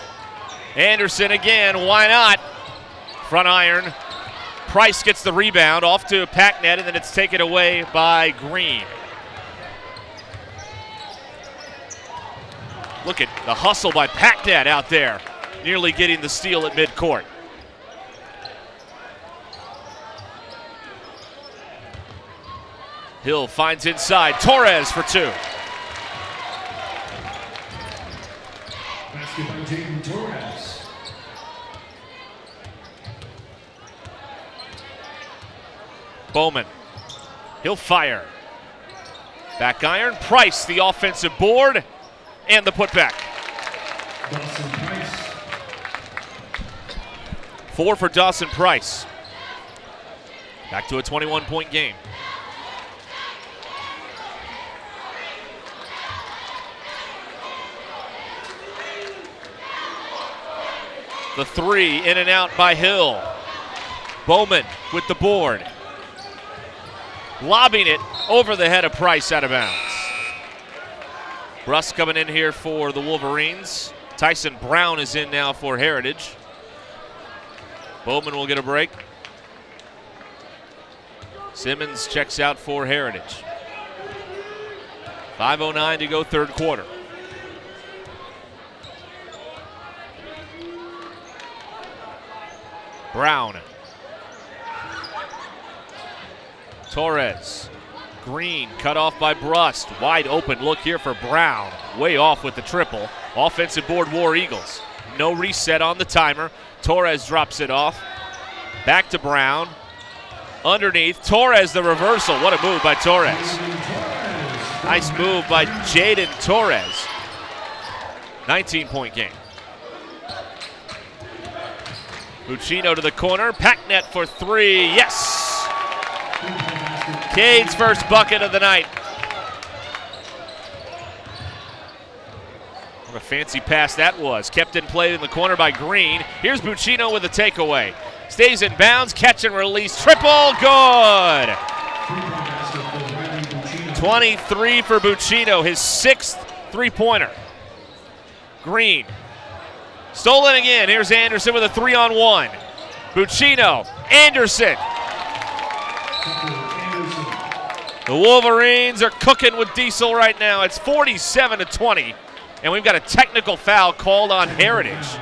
Anderson again, why not? Front iron. Price gets the rebound, off to Packnet, and then it's taken away by Green. Look at the hustle by Packnet out there, nearly getting the steal at midcourt. Hill finds inside, Torres for 2. Torres. Bowman. He'll fire. Back iron. Price, the offensive board, and the putback. Dawson Price. 4 for Dawson Price. Back to a 21-point game. The 3 in and out by Hill. Bowman with the board. Lobbing it over the head of Price, out of bounds. Russ coming in here for the Wolverines. Tyson Brown is in now for Heritage. Bowman will get a break. Simmons checks out for Heritage. 5:09 to go, third quarter. Brown. Torres. Green cut off by Brust. Wide open look here for Brown. Way off with the triple. Offensive board, War Eagles. No reset on the timer. Torres drops it off. Back to Brown. Underneath. Torres the reversal. What a move by Torres. Nice move by Jaden Torres. 19-point game. Buccino to the corner. Packnet for 3. Yes! Cade's first bucket of the night. What a fancy pass that was. Kept in play in the corner by Green. Here's Buccino with a takeaway. Stays in bounds, catch and release. Triple, good! 23 for Buccino, his 6th three-pointer. Green. Stolen again. Here's Anderson with a 3-on-1. Buccino, Anderson. The Wolverines are cooking with Diesel right now. It's 47-20, and we've got a technical foul called on Heritage.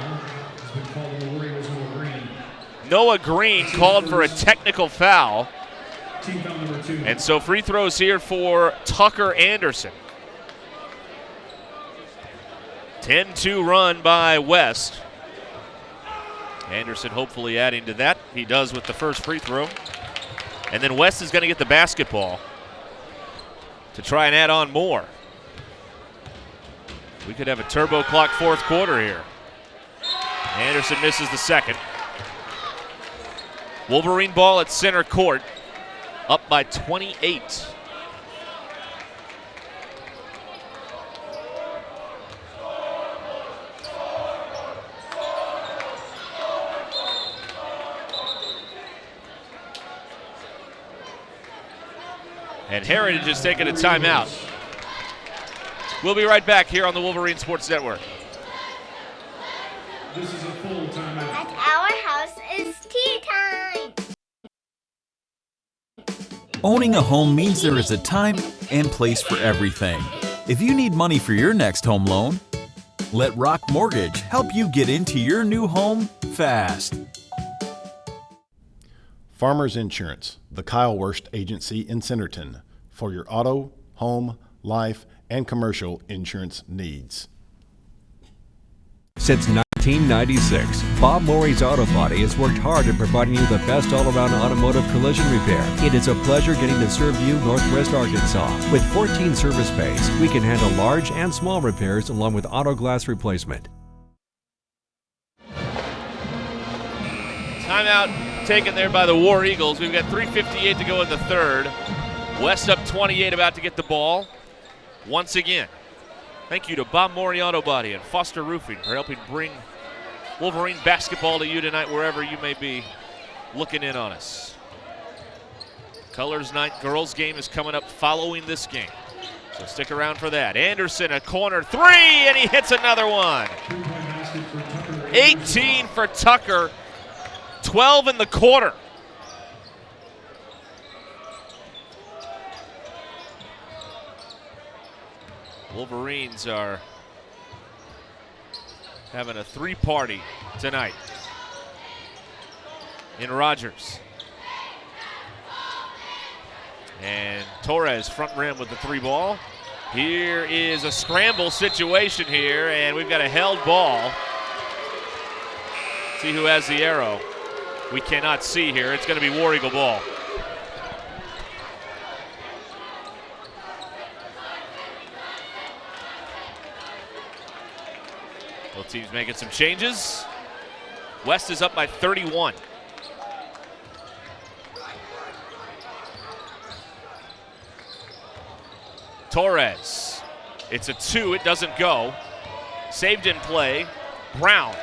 Noah Green called for a technical foul. And so free throws here for Tucker Anderson. 10-2 run by West. Anderson hopefully adding to that. He does with the first free throw. And then West is going to get the basketball to try and add on more. We could have a turbo clock fourth quarter here. Anderson misses the second. Wolverine ball at center court, up by 28. And Heritage is taking a timeout. We'll be right back here on the Wolverine Sports Network. This is a full timeout. At our house is tea time. Owning a home means there is a time and place for everything. If you need money for your next home loan, let Rock Mortgage help you get into your new home fast. Farmers Insurance, the Kyle Wurst Agency in Centerton, for your auto, home, life, and commercial insurance needs. Since 1996, Bob Morey's Auto Body has worked hard at providing you the best all-around automotive collision repair. It is a pleasure getting to serve you Northwest Arkansas. With 14 service bays, we can handle large and small repairs along with auto glass replacement. Timeout taken there by the War Eagles. We've got 3:58 to go in the third. West up 28, about to get the ball once again. Thank you to Bob Morey Auto Body and Foster Roofing for helping bring Wolverine basketball to you tonight wherever you may be looking in on us. Colors Night girls game is coming up following this game, so stick around for that. Anderson, a corner 3, and he hits another one. 18 for Tucker, 12 in the quarter. Wolverines are having a 3-party tonight in Rogers. And Torres front rim with the 3 ball. Here is a scramble situation here, and we've got a held ball. See who has the arrow. We cannot see here. It's going to be War Eagle ball. Both teams making some changes. West is up by 31. Torres. It's a 2. It doesn't go. Saved in play. Brown.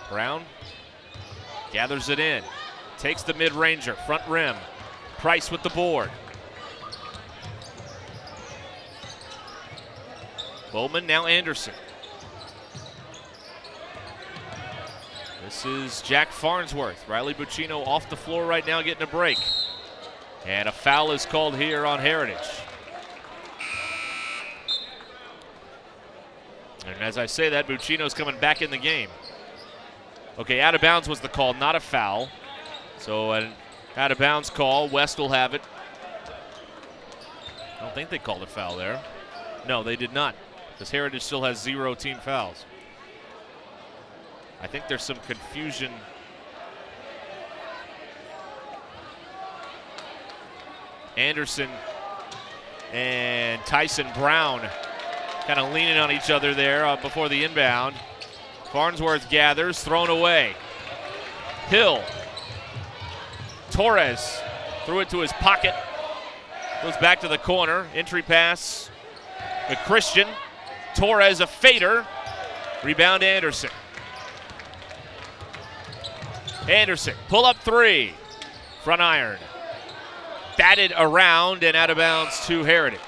Brown gathers it in. Takes the mid-ranger. Front rim. Price with the board. Bowman, now Anderson. This is Jack Farnsworth. Riley Buccino off the floor right now getting a break. And a foul is called here on Heritage. And as I say that, Buccino's coming back in the game. Okay, out of bounds was the call, not a foul. So an out of bounds call. West will have it. I don't think they called a foul there. No, they did not, because Heritage still has 0 team fouls. I think there's some confusion. Anderson and Tyson Brown kind of leaning on each other there before the inbound. Farnsworth gathers, thrown away. Hill. Torres threw it to his pocket. Goes back to the corner. Entry pass. McChristian. Torres a fader. Rebound Anderson. Anderson, pull up 3. Front iron. Batted around and out of bounds to Heritage.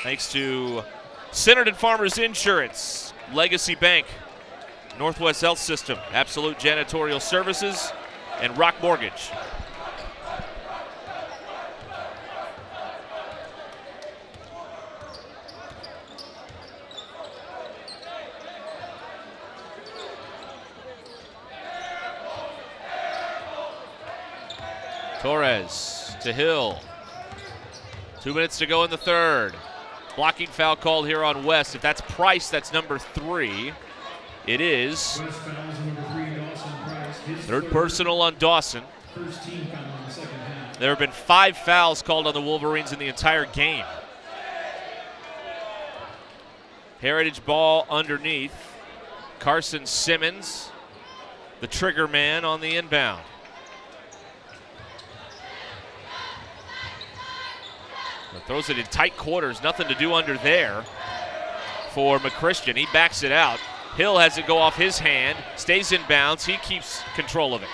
Thanks to Centered Farmers Insurance, Legacy Bank, Northwest Health System, Absolute Janitorial Services, and Rock Mortgage. Torres to Hill. 2 minutes to go in the third. Blocking foul called here on West. If that's Price, that's number 3. It is. Third personal on Dawson. There have been 5 fouls called on the Wolverines in the entire game. Heritage ball underneath. Carson Simmons, the trigger man on the inbound. Throws it in tight quarters, nothing to do under there for McChristian. He backs it out. Hill has it go off his hand, stays in bounds. He keeps control of it.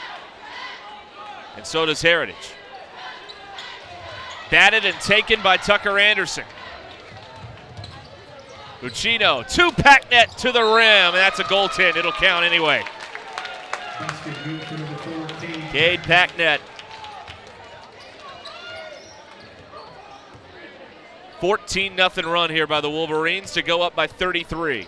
And so does Heritage. Batted and taken by Tucker Anderson. Buccino, 2 pack net to the rim, and that's a goaltend. It'll count anyway. Cade Packnet. 14-0 run here by the Wolverines to go up by 33.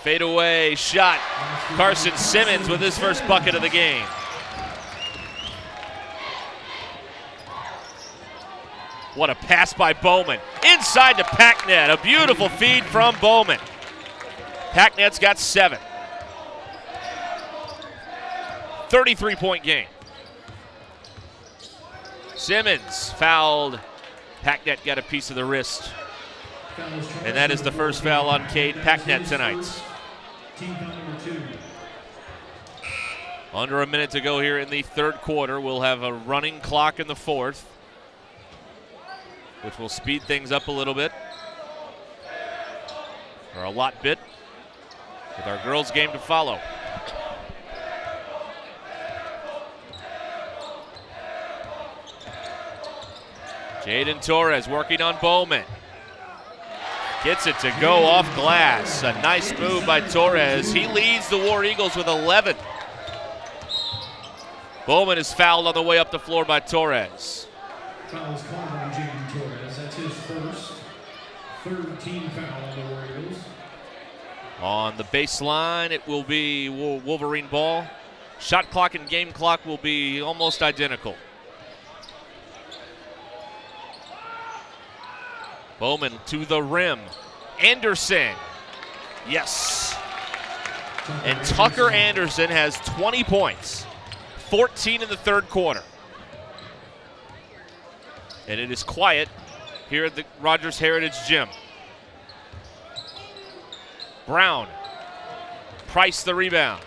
Fadeaway shot. Carson Simmons with his first bucket of the game. What a pass by Bowman. Inside to Packnet. A beautiful feed from Bowman. Packnet's got 7. 33-point game. Simmons fouled. Packnet got a piece of the wrist. And that is the first foul on Cade Packnet tonight. Under a minute to go here in the third quarter. We'll have a running clock in the fourth, which will speed things up a little bit. Or a lot bit. With our girls' game to follow. Jaden Torres working on Bowman. Gets it to go off glass. A nice move by Torres. He leads the War Eagles with 11. Bowman is fouled on the way up the floor by Torres. Foul is called on Jaden Torres. That's his first, third team foul on the War Eagles. On the baseline, it will be Wolverine ball. Shot clock and game clock will be almost identical. Bowman to the rim. Anderson. Yes. And Tucker Anderson has 20 points. 14 in the third quarter. And it is quiet here at the Rogers Heritage Gym. Brown. Price the rebound.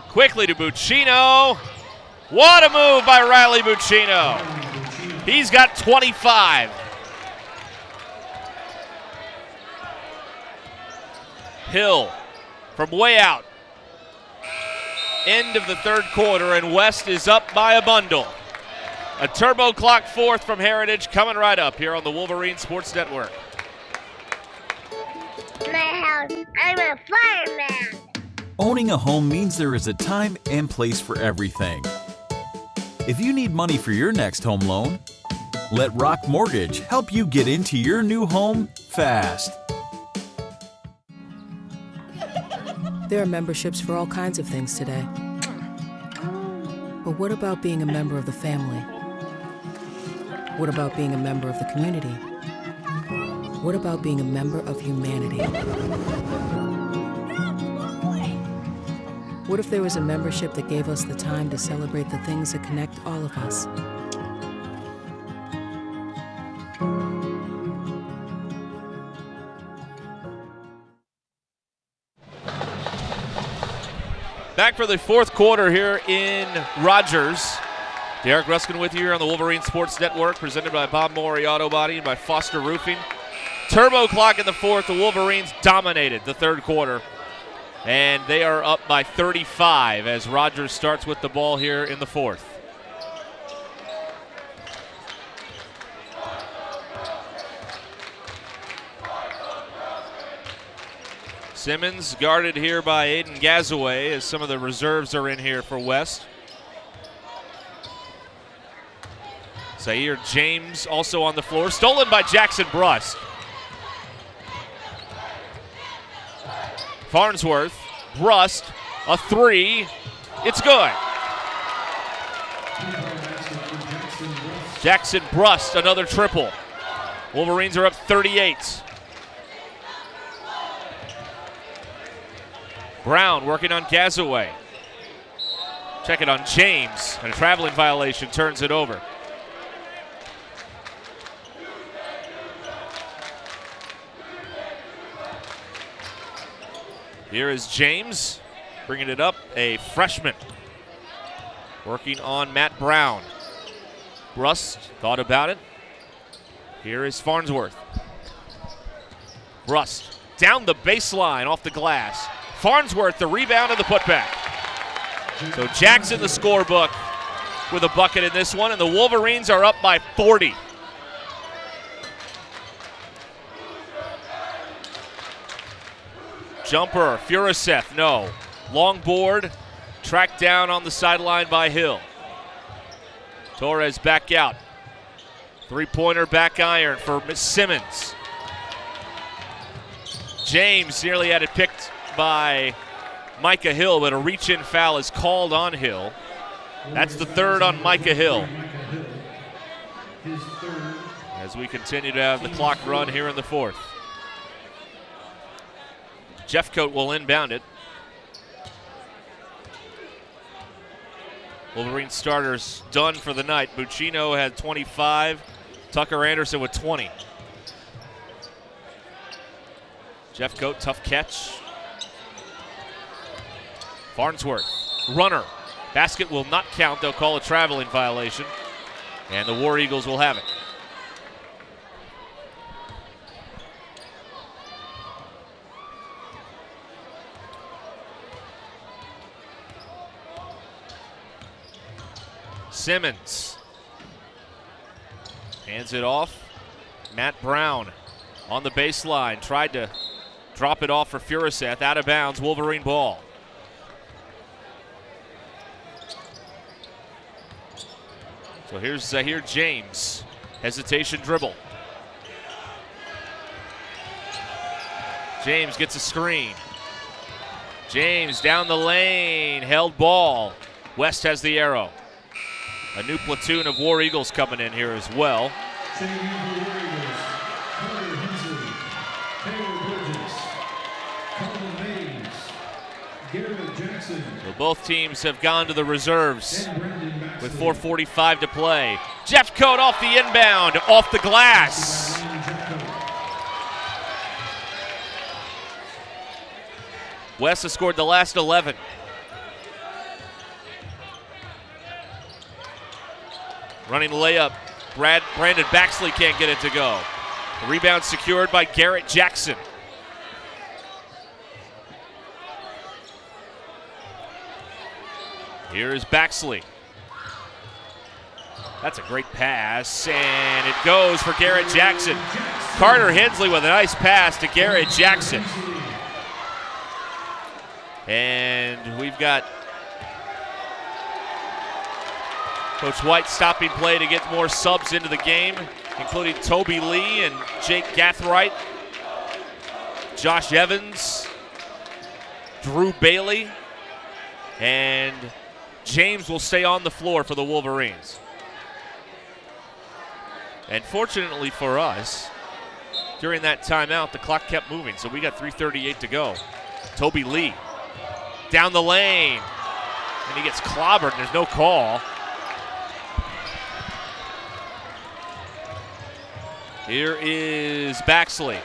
Quickly to Buccino. What a move by Riley Buccino. He's got 25. Hill from way out. End of the third quarter, and West is up by a bundle. A turbo clock fourth from Heritage coming right up here on the Wolverine Sports Network. My house, I'm a fireman. Owning a home means there is a time and place for everything. If you need money for your next home loan, let Rock Mortgage help you get into your new home fast. There are memberships for all kinds of things today. But what about being a member of the family? What about being a member of the community? What about being a member of humanity? What if there was a membership that gave us the time to celebrate the things that connect all of us? Back for the fourth quarter here in Rogers. Derek Ruskin with you here on the Wolverine Sports Network, presented by Bob Morey Auto Body and by Foster Roofing. Turbo clock in the fourth. The Wolverines dominated the third quarter, and they are up by 35 as Rogers starts with the ball here in the fourth. Simmons guarded here by Aiden Gazaway as some of the reserves are in here for West. Zaire James also on the floor. Stolen by Jackson Brust. Farnsworth, Brust, a three. It's good. Jackson Brust, another triple. Wolverines are up 38. Brown working on Gazaway. Check it on James, and a traveling violation turns it over. Here is James, bringing it up, a freshman. Working on Matt Brown. Brust thought about it. Here is Farnsworth. Brust down the baseline off the glass. Farnsworth, the rebound and the putback. So Jackson, the scorebook, with a bucket in this one, and the Wolverines are up by 40. Jumper, Furuseth, no. Long board, tracked down on the sideline by Hill. Torres back out. Three-pointer back iron for Simmons. James nearly had it picked by Micah Hill, but a reach-in foul is called on Hill. That's the third on Micah Hill. As we continue to have the clock run here in the fourth. Jeffcoat will inbound it. Wolverine starters done for the night. Buccino had 25. Tucker Anderson with 20. Jeffcoat, tough catch. Farnsworth, runner. Basket will not count. They'll call a traveling violation. And the War Eagles will have it. Simmons hands it off. Matt Brown on the baseline. Tried to drop it off for Furuseth. Out of bounds. Wolverine ball. So here's Zahir James. Hesitation dribble. James gets a screen. James down the lane, held ball. West has the arrow. A new platoon of War Eagles coming in here as well. Checking in for the War Eagles, Carter Hensley, Taylor Burgess, Colin Mays, Garrett Jackson. So both teams have gone to the reserves and Brandon Baxley. with 4:45 to play. Jeff Coate off the inbound, off the glass. West has scored the last 11. Running layup, Brandon Baxley can't get it to go. The rebound secured by Garrett Jackson. Here is Baxley. That's a great pass, and it goes for Garrett Jackson. Carter Hensley with a nice pass to Garrett Jackson. And we've got Coach White stopping play to get more subs into the game, including Toby Lee and Jake Gathright, Josh Evans, Drew Bailey, and James will stay on the floor for the Wolverines. And fortunately for us, during that timeout, the clock kept moving, so we got 3:38 to go. Toby Lee down the lane, and he gets clobbered, and there's no call. Here is Baxley.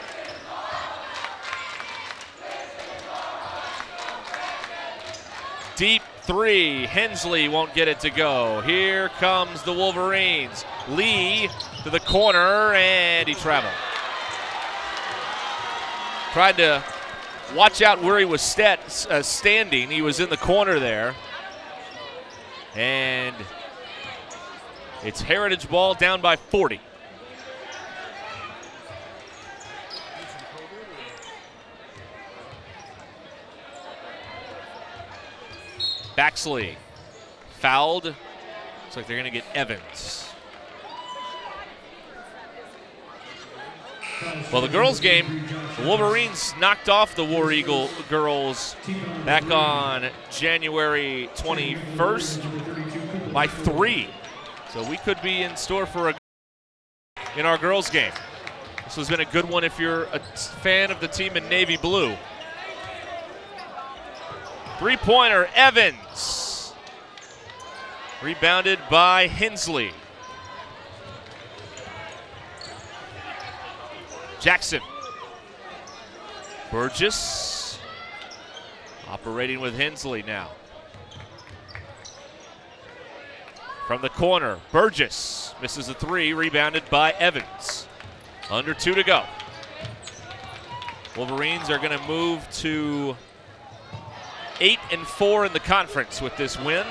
Deep three, Hensley won't get it to go. Here comes the Wolverines. Lee to the corner, and he traveled. Tried to watch out where he was standing. He was in the corner there. And it's Heritage ball down by 40. Baxley fouled. Looks like they're going to get Evans. Well, the girls' game, the Wolverines knocked off the War Eagle girls back on January 21st by 3. So we could be in store for in our girls' game. This has been a good one if you're a fan of the team in navy blue. Three-pointer, Evans. Rebounded by Hensley. Jackson. Burgess. Operating with Hensley now. From the corner, Burgess misses a three, rebounded by Evans. Under 2 to go. Wolverines are going to move to 8-4 in the conference with this win.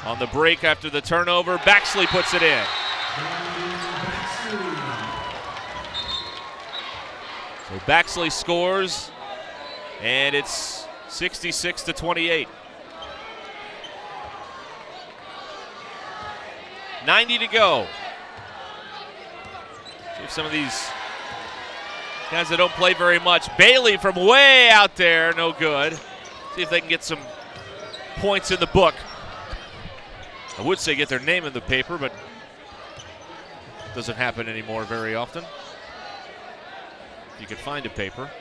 On the break after the turnover, Baxley puts it in. So Baxley scores, and it's 66-28. 90 to go. See if some of these guys that don't play very much. Bailey from way out there, no good. See if they can get some points in the book. I would say get their name in the paper, but it doesn't happen anymore very often. You can find a paper.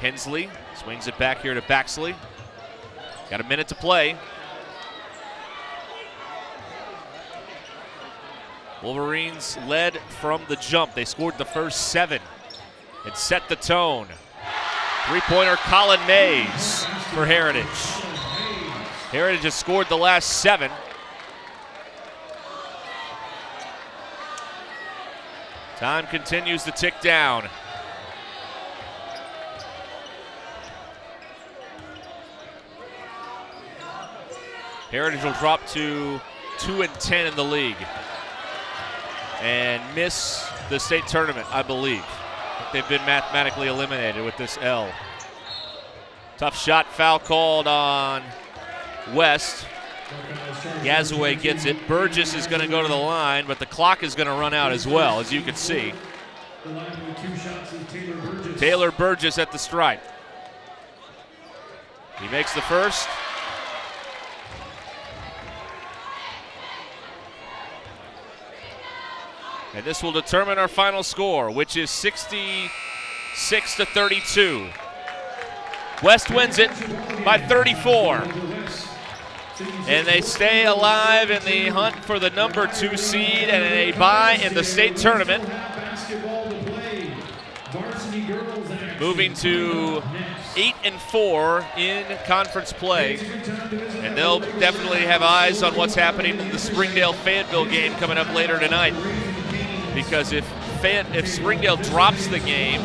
Hensley swings it back here to Baxley. Got a minute to play. Wolverines led from the jump. They scored the first 7 and set the tone. Three-pointer Colin Mays for Heritage. Heritage has scored the last 7. Time continues to tick down. Heritage will drop to 2-10 in the league and miss the state tournament, I believe. They've been mathematically eliminated with this L. Tough shot, foul called on West. Yazaway gets it. Burgess is going to go to the line, but the clock is going to run out as well, as you can see. The line with 2 shots is Taylor Burgess. Taylor Burgess at the stripe. He makes the first. And this will determine our final score, which is 66-32. West wins it by 34. And they stay alive in the hunt for the number 2 seed and a bye in the state tournament. Moving to 8-4 in conference play. And they'll definitely have eyes on what's happening in the Springdale-Fayetteville game coming up later tonight. Because if Springdale drops the game,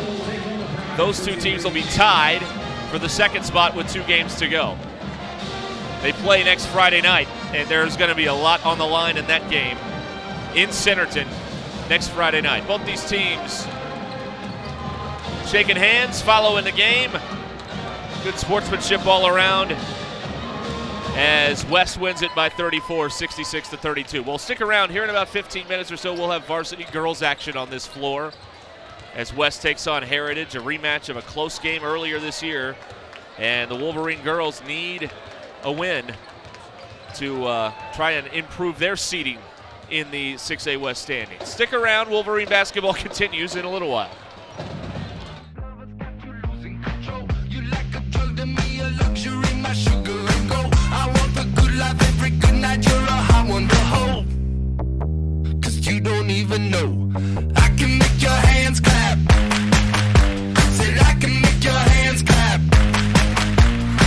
those 2 teams will be tied for the second spot with 2 games to go. They play next Friday night, and there's going to be a lot on the line in that game in Centerton next Friday night. Both these teams shaking hands, following the game. Good sportsmanship all around as West wins it by 34, 66-32. Well, stick around. Here in about 15 minutes or so, we'll have varsity girls action on this floor as West takes on Heritage, a rematch of a close game earlier this year. And the Wolverine girls need a win to try and improve their seeding in the 6A West standings. Stick around. Wolverine basketball continues in a little while. You don't even know. I can make your hands clap. Said I can make your hands clap.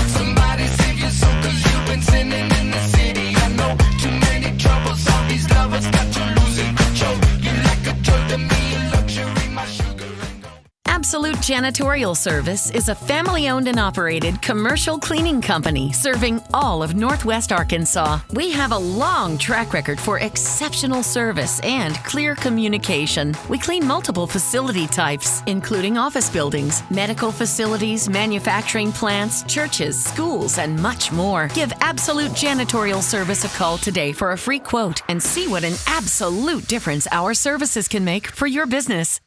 Somebody save your soul, 'cause you've been sinning in the city. I know too many troubles. All these lovers got you losing control. You like a drug to me, a luxury, my sugar and gold. Absolute Janitorial Service is a family-owned and operated commercial cleaning company serving all of Northwest Arkansas. We have a long track record for exceptional service and clear communication. We clean multiple facility types, including office buildings, medical facilities, manufacturing plants, churches, schools, and much more. Give Absolute Janitorial Service a call today for a free quote and see what an absolute difference our services can make for your business.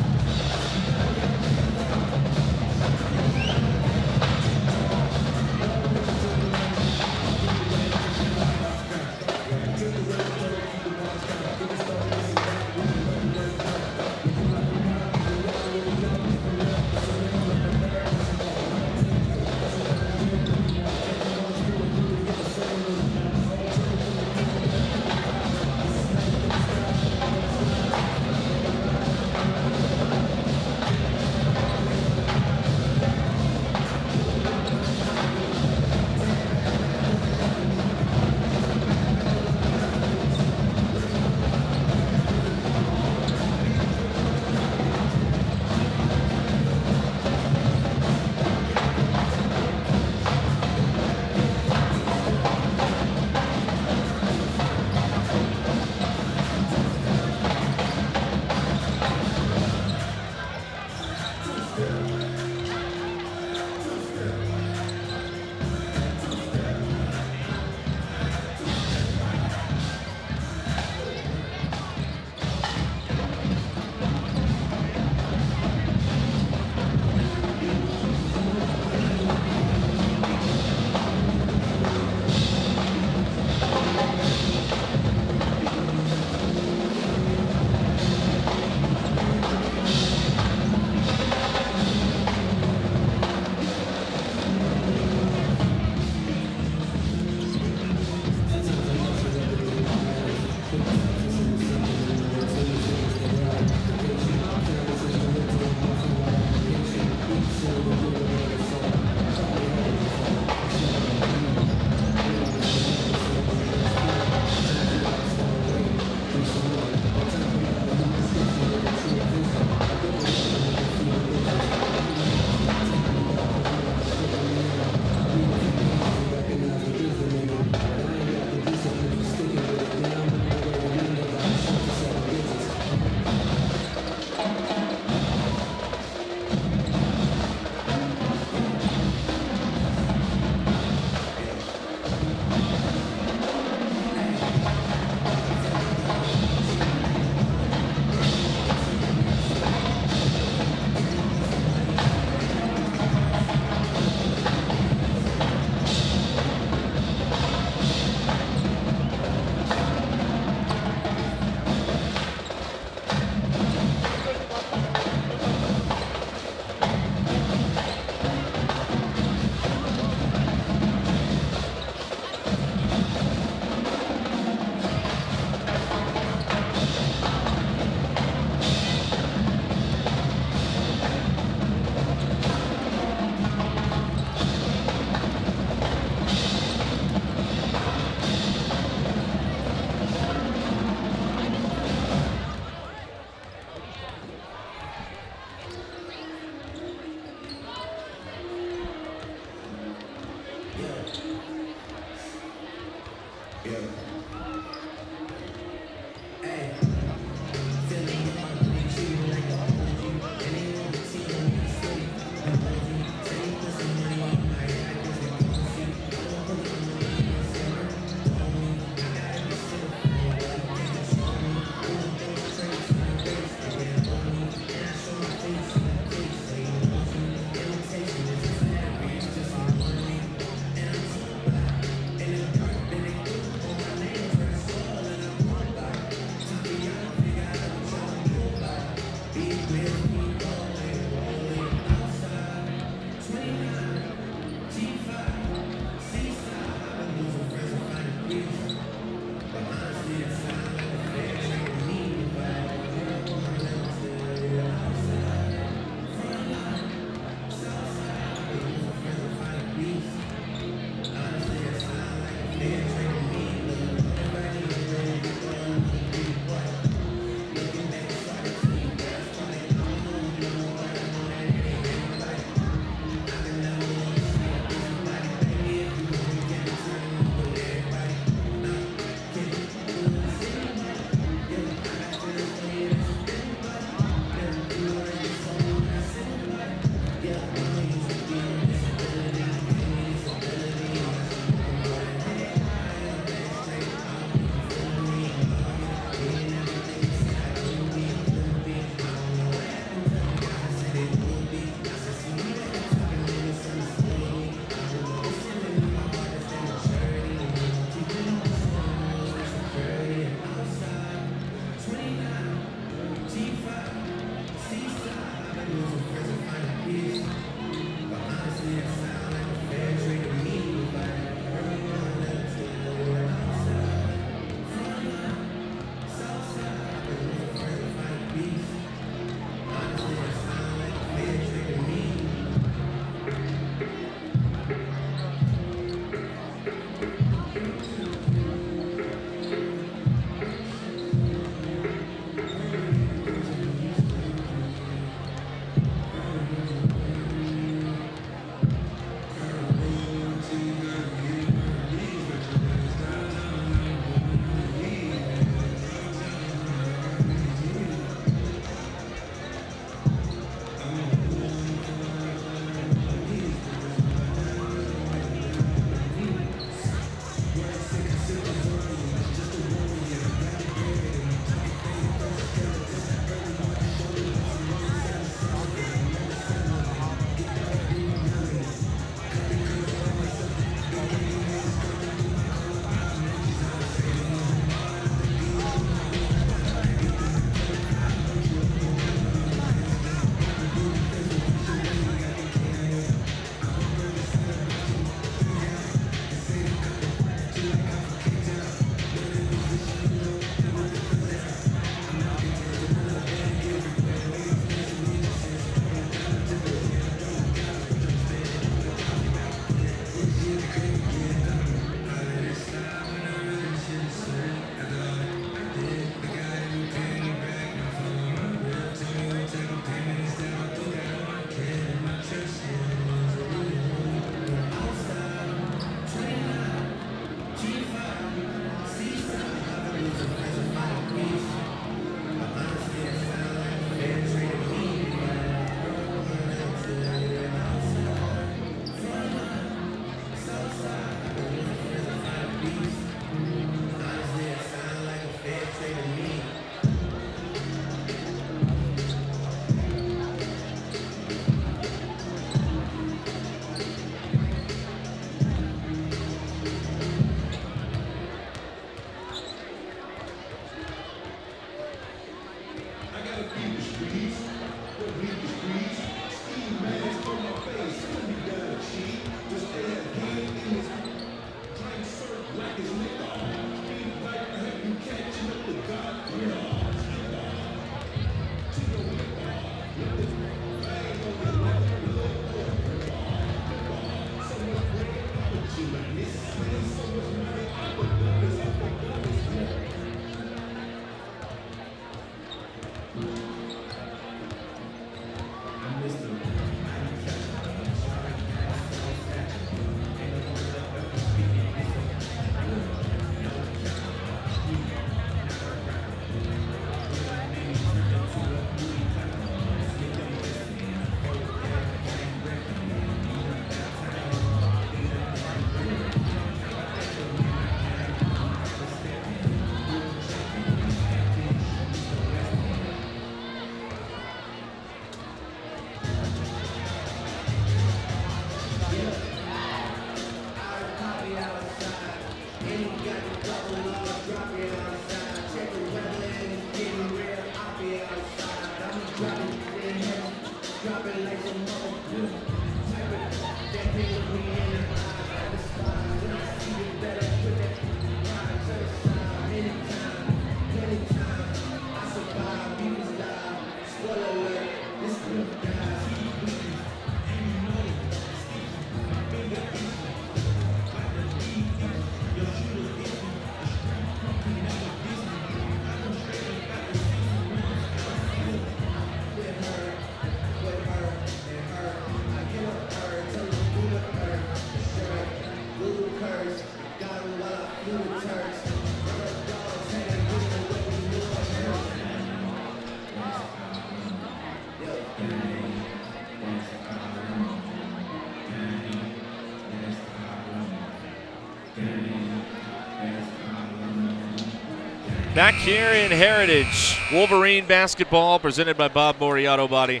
Back here in Heritage, Wolverine basketball presented by Bob Mori Auto Body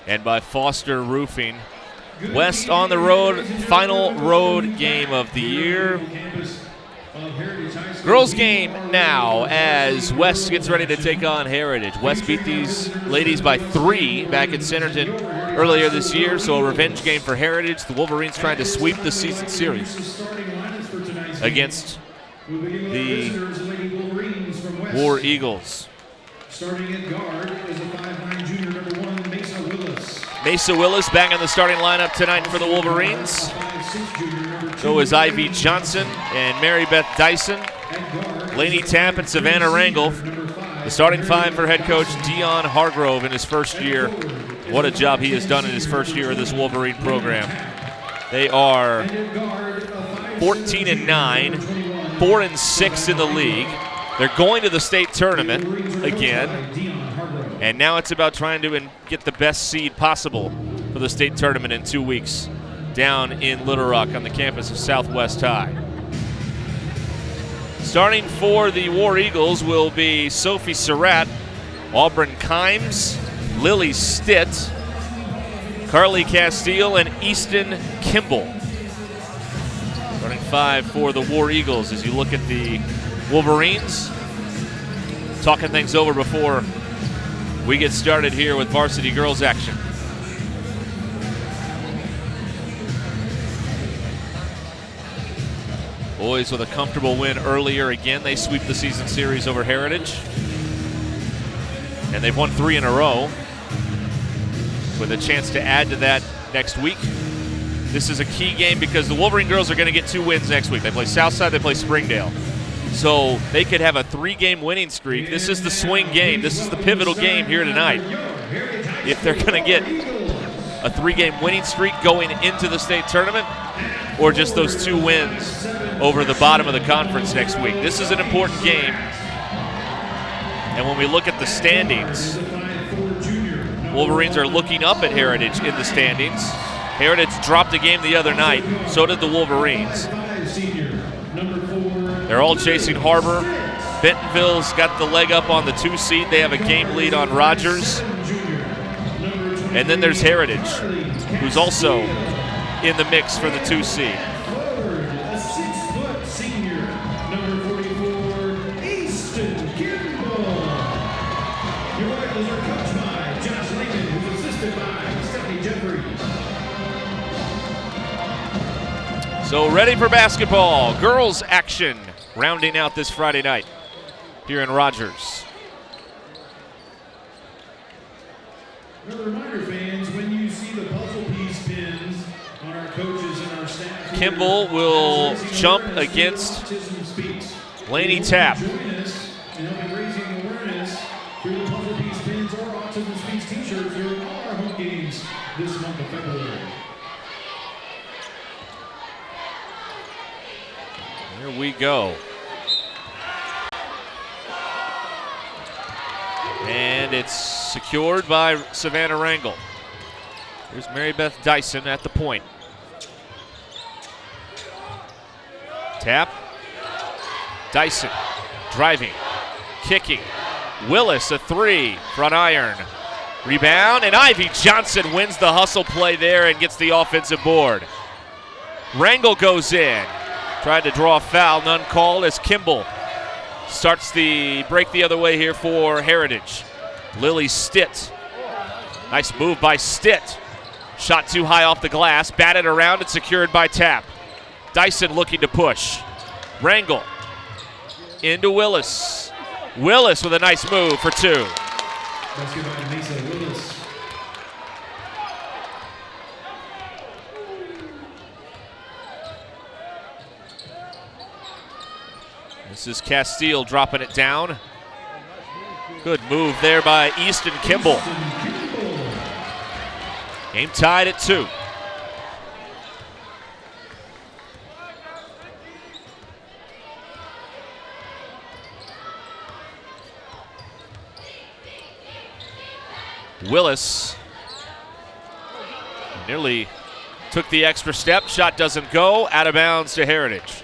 and by Foster Roofing. West on the road, final road game of the year. Girls game now as West gets ready to take on Heritage. West beat these ladies by 3 back at Centerton earlier this year, so a revenge game for Heritage. The Wolverines trying to sweep the season series against the War Eagles. Starting at guard is a 5'9" junior, number 1, Mesa Willis. Mesa Willis back in the starting lineup tonight for the Wolverines. So is Ivy Johnson and Mary Beth Dyson, Lainey Tapp, and Savannah Rangel. The starting 5 for head coach Dion Hargrove in his first year. What a job he has done in his first year of this Wolverine program. They are 14-9, 4-6 in the league. They're going to the state tournament again, and now it's about trying to get the best seed possible for the state tournament in 2 weeks down in Little Rock on the campus of Southwest High. Starting for the War Eagles will be Sophie Surratt, Auburn Kimes, Lily Stitt, Carly Castile, and Easton Kimball. Starting 5 for the War Eagles as you look at the Wolverines. Talking things over before we get started here with varsity girls action. Boys with a comfortable win earlier again. They sweep the season series over Heritage. And they've won 3 in a row with a chance to add to that next week. This is a key game because the Wolverine girls are going to get 2 wins next week. They play Southside, they play Springdale. So they could have a 3-game winning streak. This is the swing game. This is the pivotal game here tonight. If they're going to get a 3-game winning streak going into the state tournament, or just those 2 wins over the bottom of the conference next week. This is an important game. And when we look at the standings, Wolverines are looking up at Heritage in the standings. Heritage dropped a game the other night. So did the Wolverines. They're all chasing Harbor. Bentonville's got the leg up on the 2 seed. They have a game lead on Rogers. And then there's Heritage, who's also in the mix for the 2 seed. A 6-foot senior, number 44, Easton Kimball. Your Eagles are coached by Josh Lincoln, who's assisted by Stephanie Jeffries. So ready for basketball. Girls action rounding out this Friday night here in Rogers. Another reminder, fans, when you see the puzzle piece pins on our coaches and our staff, Kimball will jump against Lainey Tapp. Join us in helping raising awareness through the puzzle piece pins or Autism Speaks t-shirts during all our home games this month of February. Here we go. And it's secured by Savannah Rangel. Here's Mary Beth Dyson at the point. Tap. Dyson driving, kicking. Willis a 3, front iron. Rebound, and Ivy Johnson wins the hustle play there and gets the offensive board. Rangel goes in. Tried to draw a foul, none called as Kimball starts the break the other way here for Heritage. Lily Stitt. Nice move by Stitt. Shot too high off the glass, batted around and secured by Tapp. Dyson looking to push. Rangel into Willis. Willis with a nice move for 2. Basket by Mesa Willis. This is Castile dropping it down. Good move there by Easton Kimball. Game tied at 2. Willis nearly took the extra step. Shot doesn't go. Out of bounds to Heritage.